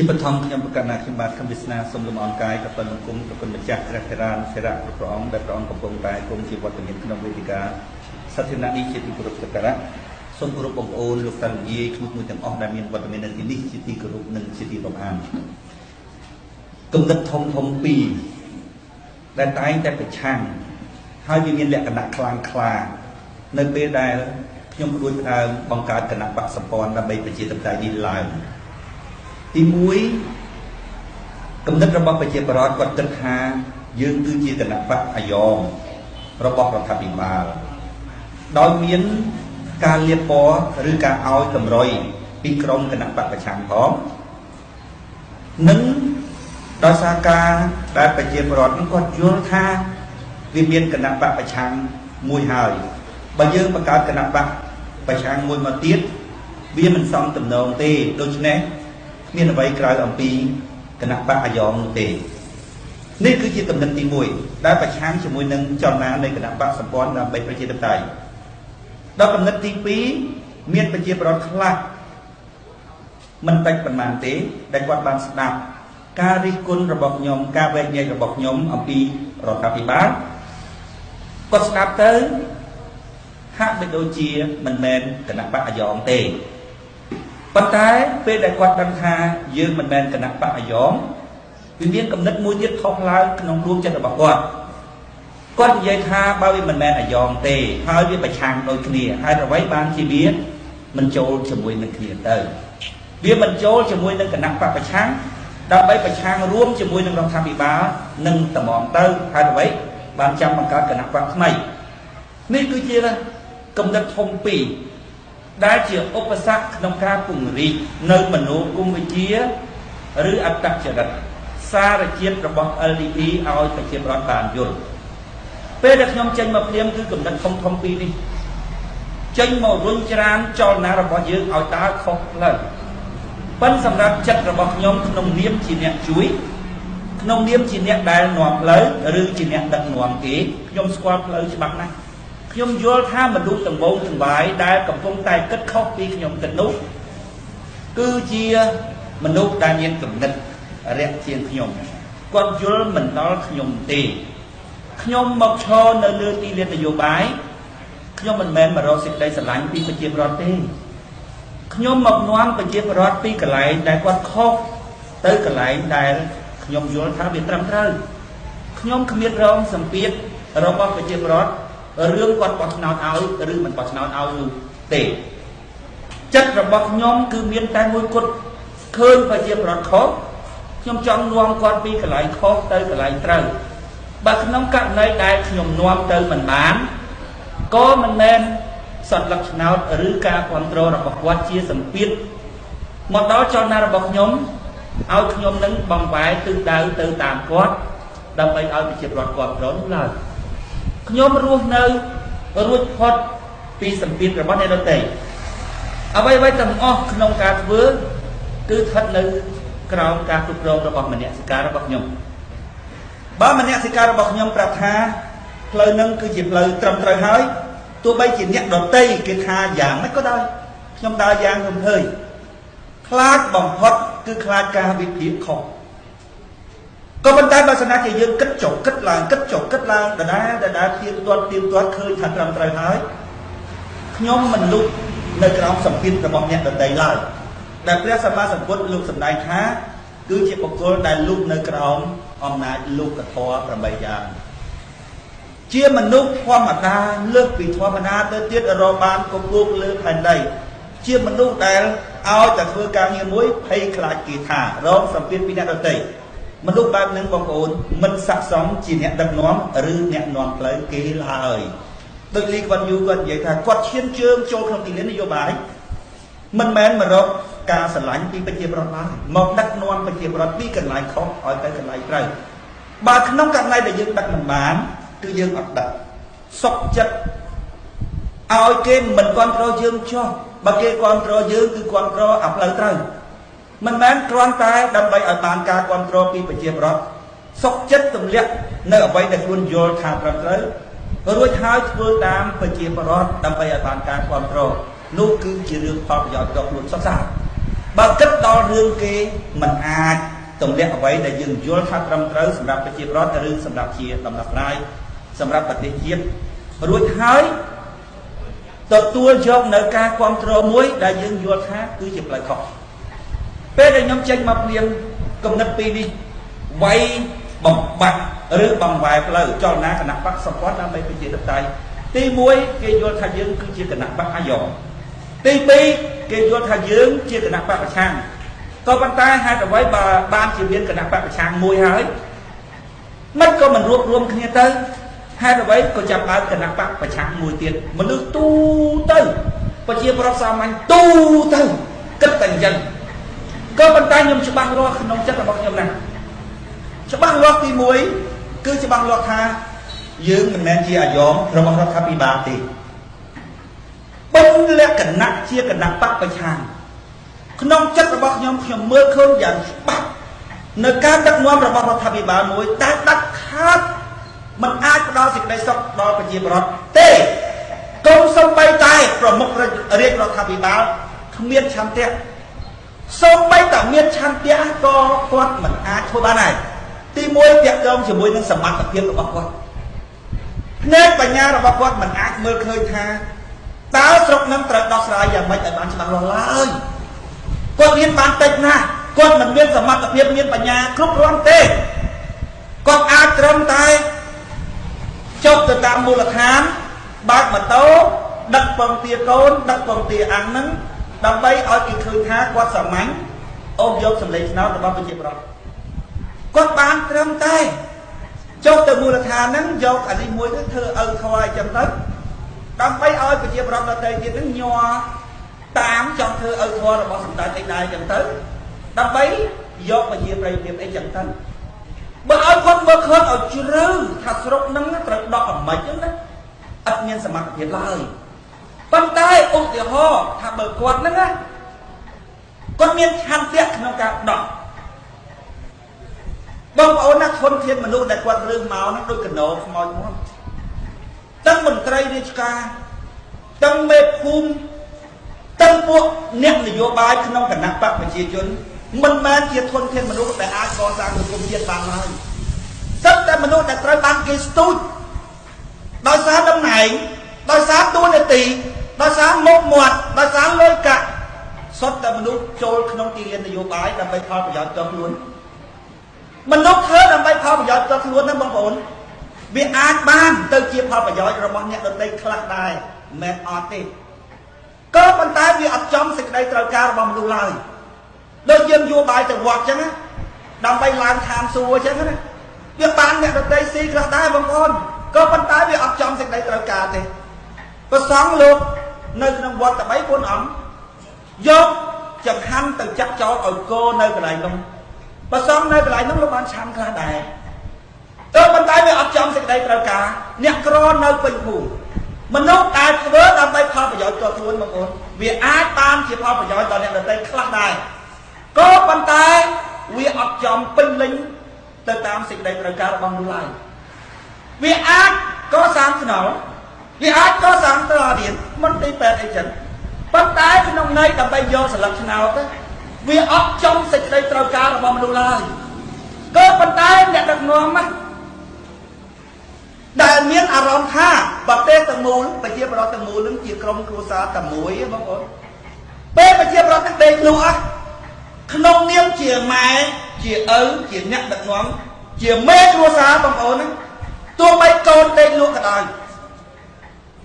ជាបឋមខ្ញុំប្រកាសណាខ្ញុំបាទខំវាសនាសូមលំអរកាយទៅដល់គុំទៅគុណម្ចាស់ព្រះធរានសេរៈព្រះអង្គដែលព្រះអង្គកំពុងតែគង់ជាវត្តមានក្នុងវេទិកាសាធារណៈនេះជាទីគោរពសក្ការៈសូមគោរពបងប្អូនលោកតានិយាយគ្រូមួយទាំងអស់ដែលមានវត្តមាននៅទីនេះជាទីគោរពនិងជាទីរាប់អានគំនិតធំពីរដែលតែងតែប្រឆាំងហើយវាមានលក្ខណៈខ្លាំងក្លានៅពេលដែលខ្ញុំព្រួយផ្ដើមបង្កើតគណៈបកសម្ព័ន្ធដើម្បីប្រជាធិបតេយ្យនេះឡើងទី1គំនិតរបស់ប្រជាពលរដ្ឋគាត់គិតថាយើងគឺជាគណៈបកអាយ៉ងរបស់រដ្ឋាភិបាលដោយមានការលៀបពណ៌ឬការឲ្យតម្រុយពីក្រុមគណៈបកប្រឆាំងផងនិងដោយសារការដែលប្រជាពលរដ្ឋគាត់យល់ថាវាមានគណៈបកប្រឆាំងមួយហើយបើយើងបង្កើតគណៈបកប្រឆាំងមួយមកទៀតវាមិនសមទំនងទេដូច្នេះមានអ្វីក្រៅអំពីគណៈបកអាយ៉ងនោះទេនេះគឺជាគំនិតទី1ដែលប្រឆាំងជាមួយនឹងចលនានៃគណៈបកសម្ព័ន្ធដើម្បីប្រជាធិបតេយ្យដល់គំនិតទី2មានប្រជាពលរដ្ឋខ្លះមិនតិចប៉ុន្មានទេដែលគាត់បានស្ដាប់ការរិះគន់របស់ខ្ញុំការវែកញែករបស់ខ្ញុំអំពីរដ្ឋាភិបាលគាត់ស្ដាប់ទៅហាក់បីដូចជាមិនមែនគណៈបកអាយ៉ងទេប៉ុន្តែពេលដែលគាត់ដឹងថាយើងមិនមែនគណៈបកអាយ៉ងវាមានគំនិតមួយទៀតថោកឡើងក្នុងដួងចិត្តរបស់គាត់និយាយថាបើវាមិនមែនអាយ៉ងទេហើយវាប្រឆាំងដូចគ្នាហើយអ្វីបានជាវាមិនចូលជាមួយនឹងគ្នាទៅវាមិនចូលជាមួយនឹងគណៈបកប្រឆាំងដើម្បីប្រឆាំងរួមជាមួយនឹងរដ្ឋាភិបាលនិងតម្រង់ទៅហើយអ្វីបានចាំបង្កើតគណៈបកថ្មីនេះគឺជាគំនិតធំពីរដែលជាឧបសគ្គក្នុងការពង្រីកនៅមនោគមវិជ្ជាឬអត្តចរិតសារជាតិរបស់ LDP ឲ្យប្រជាពលរដ្ឋបានយល់ពេលដែលខ្ញុំចេញមកព្រាមគឺគំនិតធំពីរនេះចេញមករុញច្រានចលនារបស់យើងឲ្យដើរខុសផ្លូវប៉ុន្តែសម្រាប់ចិត្តរបស់ខ្ញុំក្នុងនាមជាអ្នកជួយក្នុងនាមជាអ្នកដែលនាំផ្លូវឬជាអ្នកដឹកនាំគេខ្ញុំស្គាល់ផ្លូវច្បាស់ណាស់ខ្ញុំយល់ថាមនុស្សទាំងបូងទាំងបាយដែលកំពុងតែគិតខុសពីខ្ញុំគិតនោះគឺជាមនុស្សដែលមានគំនិតរាក់ជាងខ្ញុំគាត់យល់មិនដល់ខ្ញុំទេខ្ញុំមកឈរនៅលើទីលាននយោបាយខ្ញុំមិនមែនមករកសេចក្តីស្រឡាញ់ពីប្រជាពលរដ្ឋទេខ្ញុំមកនាំប្រជាពលរដ្ឋពីកន្លែងដែលគាត់ខុសទៅកន្លែងដែលខ្ញុំយល់ថាវាត្រឹមត្រូវខ្ញុំគ្មានរងសម្ពាធរបស់ប្រជាពលរដ្ឋរឿងគាត់បោះឆ្នោតឲ្យឬមិនបោះឆ្នោតឲ្យនោះទេចិត្តរបស់ខ្ញុំគឺមានតែមួយគត់ឃើញប្រជាពលរដ្ឋខុសខ្ញុំចង់នាំគាត់ពីកន្លែងខុសទៅកន្លែងត្រូវបើក្នុងករណីដែលខ្ញុំនាំទៅមិនបានក៏មិនមែនសត្វលឹកឆ្នោតឬការគ្រប់គ្រងរបស់គាត់ជាសម្ពាធមកដល់ចលនារបស់ខ្ញុំឲ្យខ្ញុំនឹងបំបែកទិសដៅទៅតាមគាត់ដើម្បីឲ្យប្រជាពលរដ្ឋគ្រប់គ្រងនោះឡើយខ្ញុំរស់នៅរួចផុតពីសម្ពាធរបស់អ្នកដទៃអ្វីៗទាំងអស់ក្នុងការធ្វើគឺស្ថិតនៅក្រោមការគ្រប់គ្រងរបស់មនសិការរបស់ខ្ញុំបើមនសិការរបស់ខ្ញុំប្រាប់ថាផ្លូវនឹងគឺជាផ្លូវត្រឹមត្រូវហើយទោះបីជាអ្នកដទៃគេថាយ៉ាងម៉េចក៏ដោយខ្ញុំដើរយ៉ាងរំភើយខ្លាចបំផុតគឺខ្លាចការវិភាគខុសក៏ប៉ុន្តែបើសិនជាយើងគិតចុះគិតឡើងគិតចុះគិតឡើងដដែលទៀងទាត់ឃើញថាត្រឹមត្រូវហើយខ្ញុំមិនលុបនៅក្រោមសម្ពាធរបស់អ្នកដទៃឡើយដែលព្រះសម្មាសម្ពុទ្ធលោកសម្ដែងថាគឺជាបុគ្គលដែលលុបនៅក្រោមអំណាចលោកធម៌8យ៉ាងជាមនុស្សធម្មតាលើសពីធម្មតាទៅទៀតរកបានគប់គូកលើផែនដីជាមនុស្សដែលឲ្យតែធ្វើការងារមួយភ័យខ្លាចគេថារងសម្ពាធពីអ្នកដទៃមនុស្សបែបហ្នឹងបងប្អូនមិនស័ក្តិសមជាអ្នកដឹកនាំឬអ្នកនាំផ្លូវគេឡើយដូចលីគាត់យូគាត់និយាយថាគាត់ឈានជើងចូលក្នុងទីលាននយោបាយមិនមែនមករកការស្រឡាញ់ពីប្រជាពលរដ្ឋឡើយមកដឹកនាំប្រជាពលរដ្ឋពីកន្លែងខុសឲ្យទៅកន្លែងត្រូវបើក្នុងករណីដែលយើងដឹកមិនបានគឺយើងអត់ដឹកសុខចិត្តឲ្យគេមិនគ្រប់គ្រងយើងចុះបើគេគ្រប់គ្រងយើងគឺគ្រប់គ្រងអាផ្លូវត្រូវមិនមែនគ្រាន់តែដើម្បីឲ្យបានការគ្រប់គ្រងពីប្រជាពលរដ្ឋសុខចិត្តទម្លាក់នៅអ្វីដែលខ្លួនយល់ថាត្រឹមត្រូវរួចហើយធ្វើតាមប្រជាពលរដ្ឋដើម្បីឲ្យបានការគ្រប់គ្រងនោះគឺជារឿងផលប្រយោជន៍របស់ខ្លួនសុទ្ធសាធ បើគិតដល់រឿងគេមិនអាចទម្លាក់អ្វីដែលយើងយល់ថាត្រឹមត្រូវសម្រាប់ប្រជាពលរដ្ឋឬសម្រាប់ជាដំណោះស្រាយសម្រាប់ប្រទេសជាតិរួចហើយទទួលយកនៅការគ្រប់គ្រងមួយដែលយើងយល់ថាគឺជាផ្លូវខុសពេលដែលខ្ញុំចេញមកព្រៀងគំនិតពីរនេះវាយបំបាក់ឬបំវែផ្លូវចលនាគណៈបកសម្ព័ន្ធដើម្បីប្រជាធិបតេយ្យទី1គេយល់ថាយើងគឺជាគណៈបកអាយ៉ងទី2គេយល់ថាយើងជាគណៈបកប្រឆាំងក៏ប៉ុន្តែហេតុអ្វីបើបានជាមានគណៈបកប្រឆាំងមួយហើយមិនក៏មិនរួបរวมគ្នាទៅហេតុអ្វីក៏ចាប់ដើមគណៈបកប្រឆាំងមួយទៀតមនុស្សទូទៅប្រជាប្រដ្ឋសាមញ្ញទូទៅគិតតែអញ្ចឹងក៏ប៉ុន្តែខ្ញុំច្បាស់លាស់ក្នុងចិត្តរបស់ខ្ញុំណាស់ច្បាស់លាស់ទី1គឺច្បាស់លាស់ថាយើងមិនមែនជាអាយ៉ងរបស់រដ្ឋាភិបាលទេបុណ្យលក្ខណៈជាគណៈបកប្រឆាំងក្នុងចិត្តរបស់ខ្ញុំមើលឃើញយ៉ាងច្បាស់នៅការដឹកនាំរបស់រដ្ឋាភិបាលមួយតែដាច់ខាតមិនអាចផ្ដល់សេចក្តីសុខដល់ប្រជាពលរដ្ឋទេកុំសំបីតែប្រមុខរាជរដ្ឋាភិបាលគ្មានឆន្ទៈសូម្បីតែមានឆន្ទៈក៏គាត់មិនអាចធ្វើបានដែរទី1ទាក់ទងជាមួយនឹងសមត្ថភាពរបស់គាត់ភ្នែកបញ្ញារបស់គាត់មិនអាចមើលឃើញថាតើស្រុកនឹងត្រូវដោះស្រាយយ៉ាងម៉េចឲ្យបានច្បាស់លាស់ឡើយគាត់រៀនបានតិចណាស់គាត់មិនមានសមត្ថភាពមានបញ្ញាគ្រប់គ្រាន់ទេគាត់អាចត្រឹមតែចុះទៅតាមមូលដ្ឋានបើកម៉ូតូដឹកពងទាកូនដឹកពងទាអាំងនឹងដើម្បីឲ្យគេឃើញថាគាត់សាមញ្ញអូសយកសម្លេងឆ្នោតរបស់ប្រជាពលរដ្ឋគាត់បានត្រឹមតែចុះទៅមូលដ្ឋានហ្នឹងយកអានេះមួយទៅធ្វើឪខ្វាយចឹងទៅដើម្បីឲ្យប្រជាពលរដ្ឋដទៃទៀតហ្នឹងញ័រតាមចង់ធ្វើឪធម៌របស់សម្ដេចឯកដែរចឹងទៅដើម្បីយកប្រជាប្រិយភាពអីចឹងទៅបើឲ្យគាត់មើលឃើញឲ្យជ្រៅថាស្រុកហ្នឹងត្រូវដកអាម៉េចចឹងណាអត់មានសមត្ថភាពឡើយប៉ុន្តែឧទាហរណ៍ថាបើគាត់ហ្នឹងណាគាត់មានឆន្ទៈក្នុងការដកបងប្អូនណាធនធានមនុស្សដែលគាត់រើសមកហ្នឹងដូចកណោខ្មោចមកទាំងមន្ត្រីរាជការទាំងមេភូមិទាំងពួកអ្នកនយោបាយក្នុងគណៈបកប្រជាជនមិនមែនជាធនធានមនុស្សដែលអាចកសាងសង្គមជាតិបានឡើយសិតតែមនុស្សដែលត្រូវបានគេស្ទូចដោយសារតំណែងដោយសារតួនាទីដោយសារមុខមាត់ដោយសារលុយកាក់សុទ្ធតែមនុស្សចូលក្នុងទីលាននយោបាយដើម្បីផលប្រយោជន៍ផ្ទាល់ខ្លួនមនុស្សធ្វើដើម្បីផលប្រយោជន៍ផ្ទាល់ខ្លួនណាបងប្អូនវាអាចបានទៅជាផលប្រយោជន៍របស់អ្នកដទៃខ្លះដែរមិនអត់ទេក៏ប៉ុន្តែវាអត់ចំសេចក្តីត្រូវការរបស់មនុស្សឡើយដូចយើងយោបាយទៅវត្តចឹងណាដើម្បីឡើងឋានសួគ៌ចឹងណាវាបានអ្នកដទៃស៊ីខ្លះដែរបងប្អូនក៏ប៉ុន្តែវាអត់ចំសេចក្តីត្រូវការទេព្រះសង្ឃលោកនៅក្នុងវត្តតែ3 4អង្គយកចង្ហាន់ទៅចាក់ចោលឲ្យគោនៅកន្លែងនោះព្រះសង្ឃនៅកន្លែងនោះលោកបានឆាន់ខ្លះដែរក៏ប៉ុន្តែវាអត់ចំសេចក្តីត្រូវការអ្នកក្រនៅពេញភូមិមនុស្សដែលធ្វើដើម្បីផលប្រយោជន៍ផ្ទាល់ខ្លួនបងប្អូនវាអាចបានជាផលប្រយោជន៍ដល់អ្នកដទៃខ្លះដែរក៏ប៉ុន្តែវាអត់ចំពេញលេញទៅតាមសេចក្តីត្រូវការរបស់មនុស្សឡើយវាអាចកសាងថ្នល់វាអាចកសាងតើរៀនមន្ទីរពេទ្យអីចឹងប៉ុន្តែក្នុងន័យដើម្បីយកស្លឹកឆ្នោតវាអត់ចំសេចក្តីត្រូវការរបស់មនុស្សឡើយក៏ប៉ុន្តែអ្នកដឹកនាំណាដែលមានអារម្មណ៍ថាប្រទេសទាំងមូលប្រជាពលរដ្ឋទាំងមូលនឹងជាក្រុមគ្រួសារតែមួយបងប្អូនពេលប្រជាពលរដ្ឋទាំងដេកលក់ក្នុងនាមជាម៉ែជាឪជាអ្នកដឹកនាំជាមេគ្រួសារបងប្អូនហ្នឹងទោះបីកូនដេកលក់ក៏ដោយ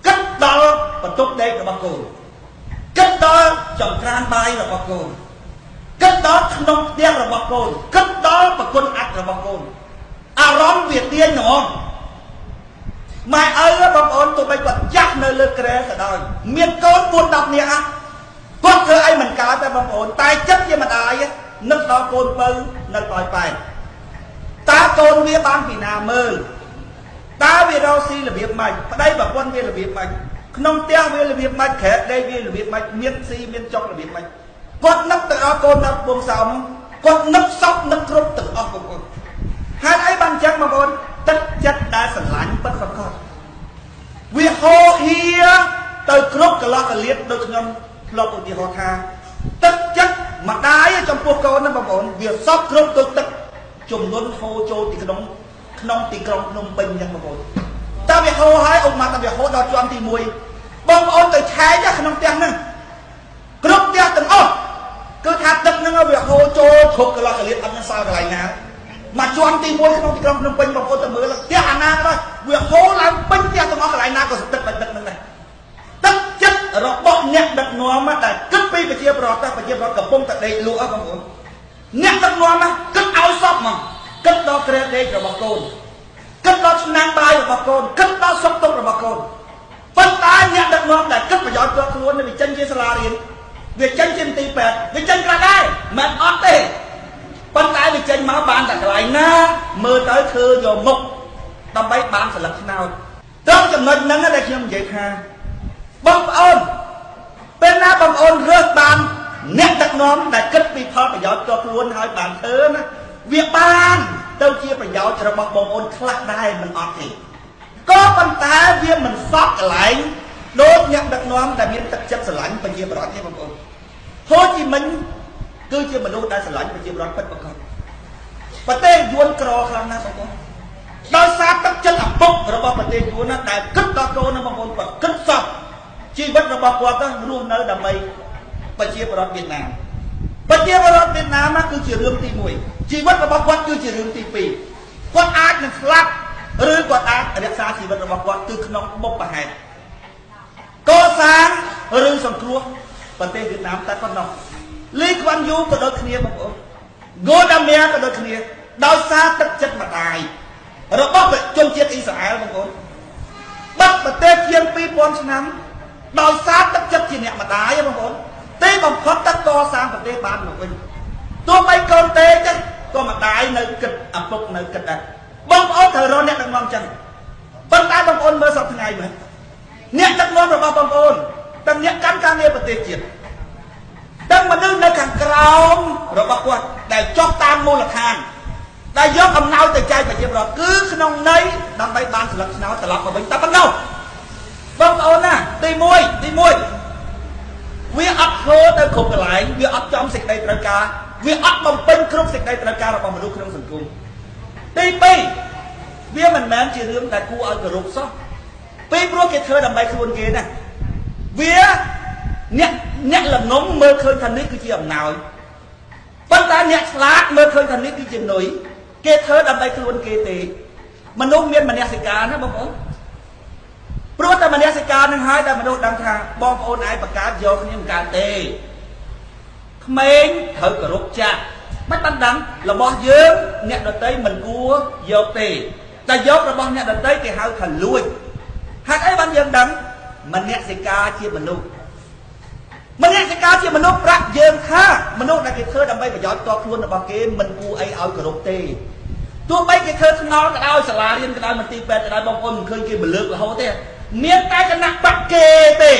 គិតដល់បន្ទប់ដេករបស់កូនគិតដល់ចង្ក្រានបាយរបស់កូនគិតដល់ក្នុងផ្ទះរបស់កូនគិតដល់ប្រគុណអត្តរបស់កូនអារម្មណ៍វាទាញហ្មងម៉ែឪបងប្អូនទោះបីគាត់ចាស់នៅលើក្រែក៏ដោយមានកូន 4-10 នាក់គាត់ធ្វើអីមិនកើតទេបងប្អូនតែចិត្តជាម្ដាយនឹកដល់កូនពៅនៅតើប៉ែតើកូនវាបានពីណាមើលតើវារកស៊ីរបៀបម៉េចប្តីប្រពន្ធវារបៀបម៉េចក្នុងផ្ទះវារបៀបម៉េចក្រែដេកវារបៀបម៉េចមានស៊ីមានចុករបៀបម៉េចគាត់នឹកទៅដល់កូនដល់បងសោមគាត់នឹកសពនឹកគ្រប់ទាំងអស់បងប្អូនហេតុអីបានចឹងបងប្អូនទឹកចិត្តដែលស្រឡាញ់ពិតប្រាកដវាហូរហៀទៅគ្រប់កន្លះកលៀតដូចខ្ញុំធ្លាប់ឧទាហរណ៍ថាទឹកចិត្ត mà đái trong cuộc câu nó bằng ổn việc sóc rốt tôi tất chùm luôn hô châu thì cái nông thì cái nông bình chẳng bằng ổn ta việc hô hai ông mà ta việc hô đào cho anh thì mùi bằng ổn tới thái chắc nông tiền nè rốt tiền từng ổn cứ thắt đất nó việc hô châu thuộc cái loại liệt ăn sao cái này nè mà cho anh thì mùi không thì cái nông bình bằng ổn tới mới là tiền ăn na thôi việc hô làm bình tiền từng ổn cái này na có sự tất bạch đất này tất chất rồi bọn nhạc đặt nó mà đã cất bi phải chia bọt ta phải chia bọt cầm bông tại đây lúa bằng ổn nhạc đặt nó mà cất áo sọc mà cất đó kê đây rồi bọc cồn cất đó nang bay rồi bọc cồn cất đó sọc tông rồi bọc cồn phân tái nhạc đặt nó đã cất vào giỏi cơ luôn nên bị chân chia sala liền việc chân trên tì bẹt việc chân ra đây mà ót đi phân tái việc chân máu bàn tại lại na mơ tới thưa rồi mục tầm bay bàn phải làm thế nào trong trường hợp nắng ở đây không vậy ha bông ôn bên na bông ôn rớt bàn nét đặc nóm đã kết bị phá phải giỏi cho luôn hai bàn thơ đó việc bàn đâu chia phải giỏi cho bông ôn khắc đai mình ọt thì có phần tá viên mình sót lại đốt nhận đặc nóm đã biến thực chất sửa lạnh và chia bọt bông ôn Hồ Chí Minh cứ chia mình đốt đã sửa lạnh và chia bọt bất bạc con và tên vuông cò khăn na bông ôn đôi sát tất chất ẩm bốc rồi bông và tên vuông nó đã cất đó cô nó bông ôn và cất sọt chi bất là bao quát luôn nơi đầm mây và chia vào Việt Nam và chia vào Việt Nam nó cứ chỉ riêng tỷ mùi chi bất là bao quát cứ chỉ riêng tỷ pì quát ác là slap rồi quát ác ở đất xa chỉ bất là bao quát từ nông bốc và hạt có sáng rồi sòng cua và tên Việt Nam ta con nông Lý Quang Du có đôi kia bằng ổn Godamia có đôi kia đau xa tất chất mà tài rồi bóc về chung chiết Israel bằng ổn bắt và tên chiên pi bốn năm đào sát tất chất chỉ nhẹ mà đái không bốn tê bằng thoát tất co sang và tê ban của mình tôi bay con tê chứ con mà đái nơi kịch ẩm bục nơi kịch à bông ôn thời rồi nhẹ đang ngon chân bông đái bông ôn mơ sau thứ ngày mà nhẹ đang ngon rồi bông ôn tầm nhẹ cắn ca nghe và tê triệt đang mà đứng nơi càng cao rồi bác quạt để cho tam mô là hàng đại gió cầm nào từ chai phải chịu rồi cứ nông nấy đang bay ban từ lần nào từ lọc vào bệnh ta bắt đầu bông ôn à đi môi việc ấp khô tới khục lại việc ấp trong xịt đây trời ca việc ấp bằng pin khúc xịt đây trời ca là bằng một lúc không thành công đi pi việc mình bán chỉ riêng tại khu ở group số pi pro cái thơ đầm bay khuôn kia nè việc nhẹ là ngóng mơ khơi thành nít cứ chỉ ẩm nào bắt ta nhẹ lát mơ khơi thành nít cứ chỉ nổi cái thơ đầm bay khuôn kia thì mình nông miên mình nhẹ xịt cá nó bông ônเพราะแต่มันเนี่ยสการนั่งหายแต่มันโดนดังทางบอมโอนไอประกาศโยกนี่มันการเตะเม้งเธอกับรถจ้าไม่ตั้งดังเราบอกเยอะเนี่ยเดินเตะมันกลัวโยกเตะแต่โยกเราบอกเนี่ยเดินเตะที่หาขันลุยหากไอ้บางอย่างดังมันเนี่ยสการเชี่ยมนุษย์มันเนี่ยสการเชี่ยมนุษย์รักเยิงค่ะมนุษย์ในเธอดำไปกับย้อนตัวครุนบอกเกมมันกลัวไอเอากับรถเตะตัวไปกับเธอทั้งน้องก็ได้สลาเรียนก็ได้มันตีแปดก็ได้บางคนเคยเกมมันเลิกแล้วเขาเตะเมียนใต้จะนักปักเกเตะ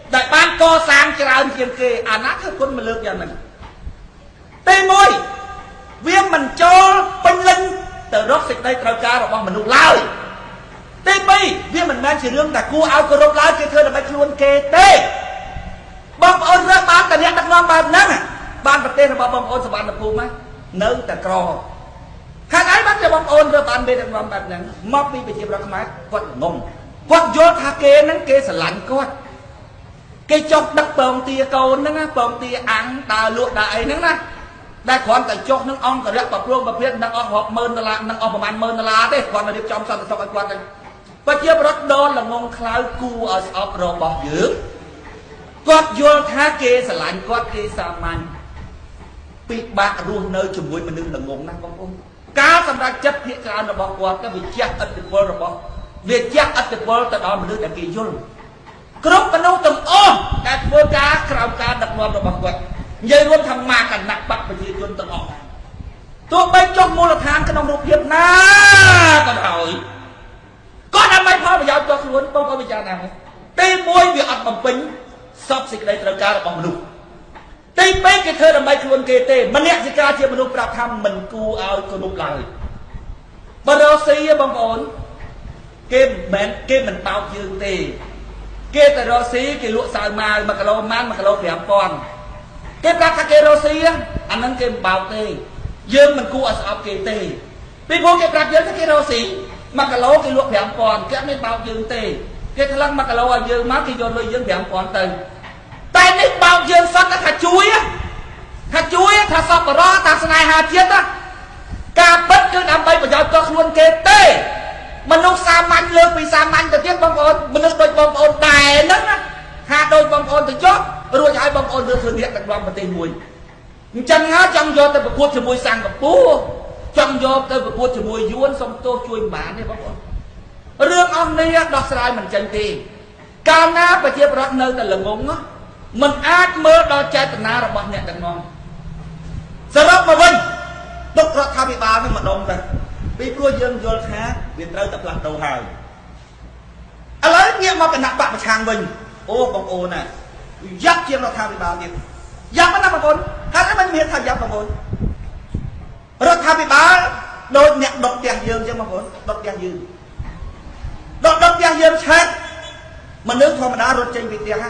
แต่บ้านก่อสร้างจะเอาเกียงเกอานักคือคนมาเลิกอย่างนั้นเต้มวยเวียมมันโจเป็นลิงแต่รถสิได้ตระการออกมามันนุ่งเล่าเต้ไปเวียมมันแม่เรื่องแต่กูเอากระโดดเล่าเกเธอทำไมครวนเกเต้บางคนเรื่องบ้านแต่เนี้ยนักนอนบ้านนั้นอ่ะบ้านประเทศบางคนสบายภูมิไหมเนื้อแต่กรอหากไอ้บ้านจะบางคนเรื่องบ้านเบนักนอนแบบนั้นมอบมีไปเทียบรักไม้กดงงวัดโยธาเกนั้นเกสลันก็เกจกดักเปิงตีโกนนั่นนะเปิงตีอังตาลวดได้นั่นนะได้ความแต่จกนั่งอ่องกับเรียกปรับรวมประเภทนั่งอ่องหอบเมินตลาดนั่งอ่องประมาณเมินตลาดได้ความมาเรียบจอมสันตะวันกันปัจเจียบรถโดนละงงคล้ายกูเอาอัพรอบอกยืมวัดโยธาเกสลันก็เกสามันปีบะรูนเนยจุ่มวยมันนึงละงงนะบางคนการสำหรับจัดเหตุการณ์ระบอกว่าก็วิจัยอัติพลระบอกviệc chắc ở tuyệt vời từ đó mình được đại kỳ dung, group mình đâu từng ôm đại vua cá khảo cá đặc biệt là bậc quật, dây luôn thằng ma cảnh nặng bậc và chỉ luôn từng ôm, tôi bên trong mua là than cái nông nghiệp Việt Nam còn hỏi, có năm mấy pháo bây giờ cho luôn không có bây giờ nào, tây môi việc ăn bằng pin, sắp xịt đây từ cá là bằng lục, tây bên cái thơ làm bay luôn kê tê, mình nhẹ xịt cá chỉ mình lục đạp tham mình cu ao còn lục lại, bây giờ xí bằng ổn cái mình bao dương tì cái tờ đó xí cái lụa xài mà cái lô man mà cái lô đẹp con គេប្រាប់ថាគេរស់ស៊ីអាហ្នឹងគេមិនបោកទេយើងមិនគួរឲ្យស្អប់គេទេពីព្រោះគេប្រាប់យើងថាគេរស់ស៊ី1គីឡូគេលក់ 5,000 គេអត់មានបោកយើងទេគេថ្លឹង1គីឡូឲ្យយើងមកគេយកលុយយើង 5,000 ទៅតែនេះបោកយើងសតថាជួយថាសពរថាស្នេហាជាតិការពិតគឺដើម្បីប្រយោជន៍ដល់ខ្លួនគេទេមនុស្សសាមញ្ញលើពីសាមញ្ញទៅទៀតបងប្អូនមនុស្សដូចបងប្អូនដែរហ្នឹងណាថាដូចបងប្អូនទៅចុះរួចឲ្យបងប្អូនលើធ្វើអ្នកដឹកនាំប្រទេសមួយអញ្ចឹងហើយចង់យកទៅប្រកួតជាមួយសិង្ហបុរីចង់យកទៅប្រកួតជាមួយយួនសុំទោសជួយមិនបានទេបងប្អូនរឿងអស់នេះដោះស្រាយមិនចេញទេកាលណាប្រជាប្រដ្ឋនៅតែល្ងងមិនអាចមើលដល់ចេតនារបស់អ្នកដឹកនាំសរុបមកវិញទុករដ្ឋាភិបាលនឹងម្ដងទៅពីព្រោះយើងយល់ថាវាត្រូវតែផ្លាស់ប្ដូរហើយឥឡូវងាកមកគណៈបកប្រឆាំងវិញអូបងប្អូនណាយ៉ាប់ជាងរដ្ឋាភិបាលទៀតយ៉ាប់ណាបងប្អូនហើយមិនមានថាយ៉ាប់បងប្អូនរដ្ឋាភិបាលដូចអ្នកដុតផ្ទះយើងចឹងបងប្អូនដុតផ្ទះយើងដុតផ្ទះយើងឆេះមនុស្សធម្មតារត់ចេញពីផ្ទះ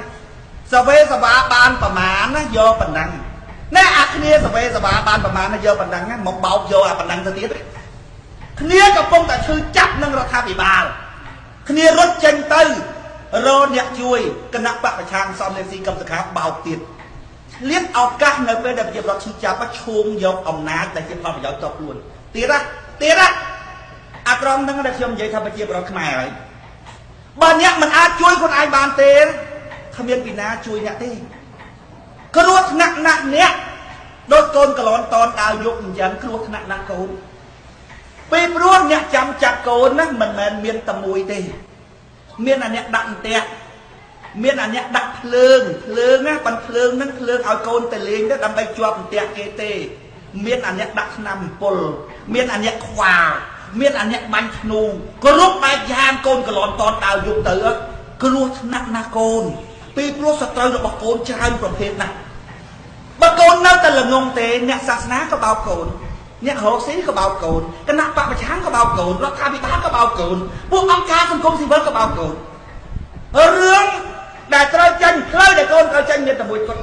សវេសវាបានប្រមាណណាយកប៉ុណ្ណឹងណែអាគ្នាសវេសវាបានប្រមាណណាយកប៉ុណ្ណឹងមកបោកយកអាប៉ុណ្ណឹងទៅទៀតគ្នាកំពុងតែឈឺចាប់នឹងរដ្ឋាភិបាលគ្នារត់ចេញទៅរកអ្នកជួយគណៈបកប្រឆាំងសំលេងស៊ីកឹមសុខាបោកទៀតឆ្លៀតឱកាសនៅពេលដែលប្រជាប្រដ្ឋឈឺចាប់ឈោងយកអំណាចដែលជាផលប្រយោជន៍តខ្លួនទៀតអាក្រមហ្នឹងដែលខ្ញុំនិយាយថាប្រជាប្រដ្ឋខ្មែរហើយបើអ្នកមិនអាចជួយខ្លួនឯងបានទេគ្មានពីណាជួយអ្នកទេគ្រោះថ្នាក់ណាស់អ្នកដូចកូនកលនតនដាវយកអញ្ចឹងគ្រោះថ្នាក់ណាស់កូនពីព្រោះអ្នកចាំចាត់កូនណាមិនមែនមានតែមួយទេមានអាអ្នកដាក់អន្ទាក់មានអាអ្នកដាក់ភ្លើងណាបានភ្លើងហ្នឹងភ្លើងឲ្យកូនទៅលេងទៅដើម្បីជាប់អន្ទាក់គេទេមានអាអ្នកដាក់ថ្នាំអំពុលមានអាអ្នកខ្វាមានអាអ្នកបាញ់ធ្នូគ្រប់បែបយ៉ាងកូនកលនតនដាវយកទៅគ្រោះថ្នាក់ណាស់កូនពីព្រោះសត្រូវរបស់កូនច្រើនប្រភេទណាស់បើកូននៅតែល្ងងទេអ្នកសាសនាក៏បោកកូនអ្នករកស៊ីក៏បោកកូនគណៈបកប្រឆាំងក៏បោកកូនរដ្ឋាភិបាលក៏បោកកូនពួកអង្គការសង្គមស៊ីវិលក៏បោកកូនរឿងដែលត្រូវចេញផ្លូវដែលកូនត្រូវចេញមានតែមួយគត់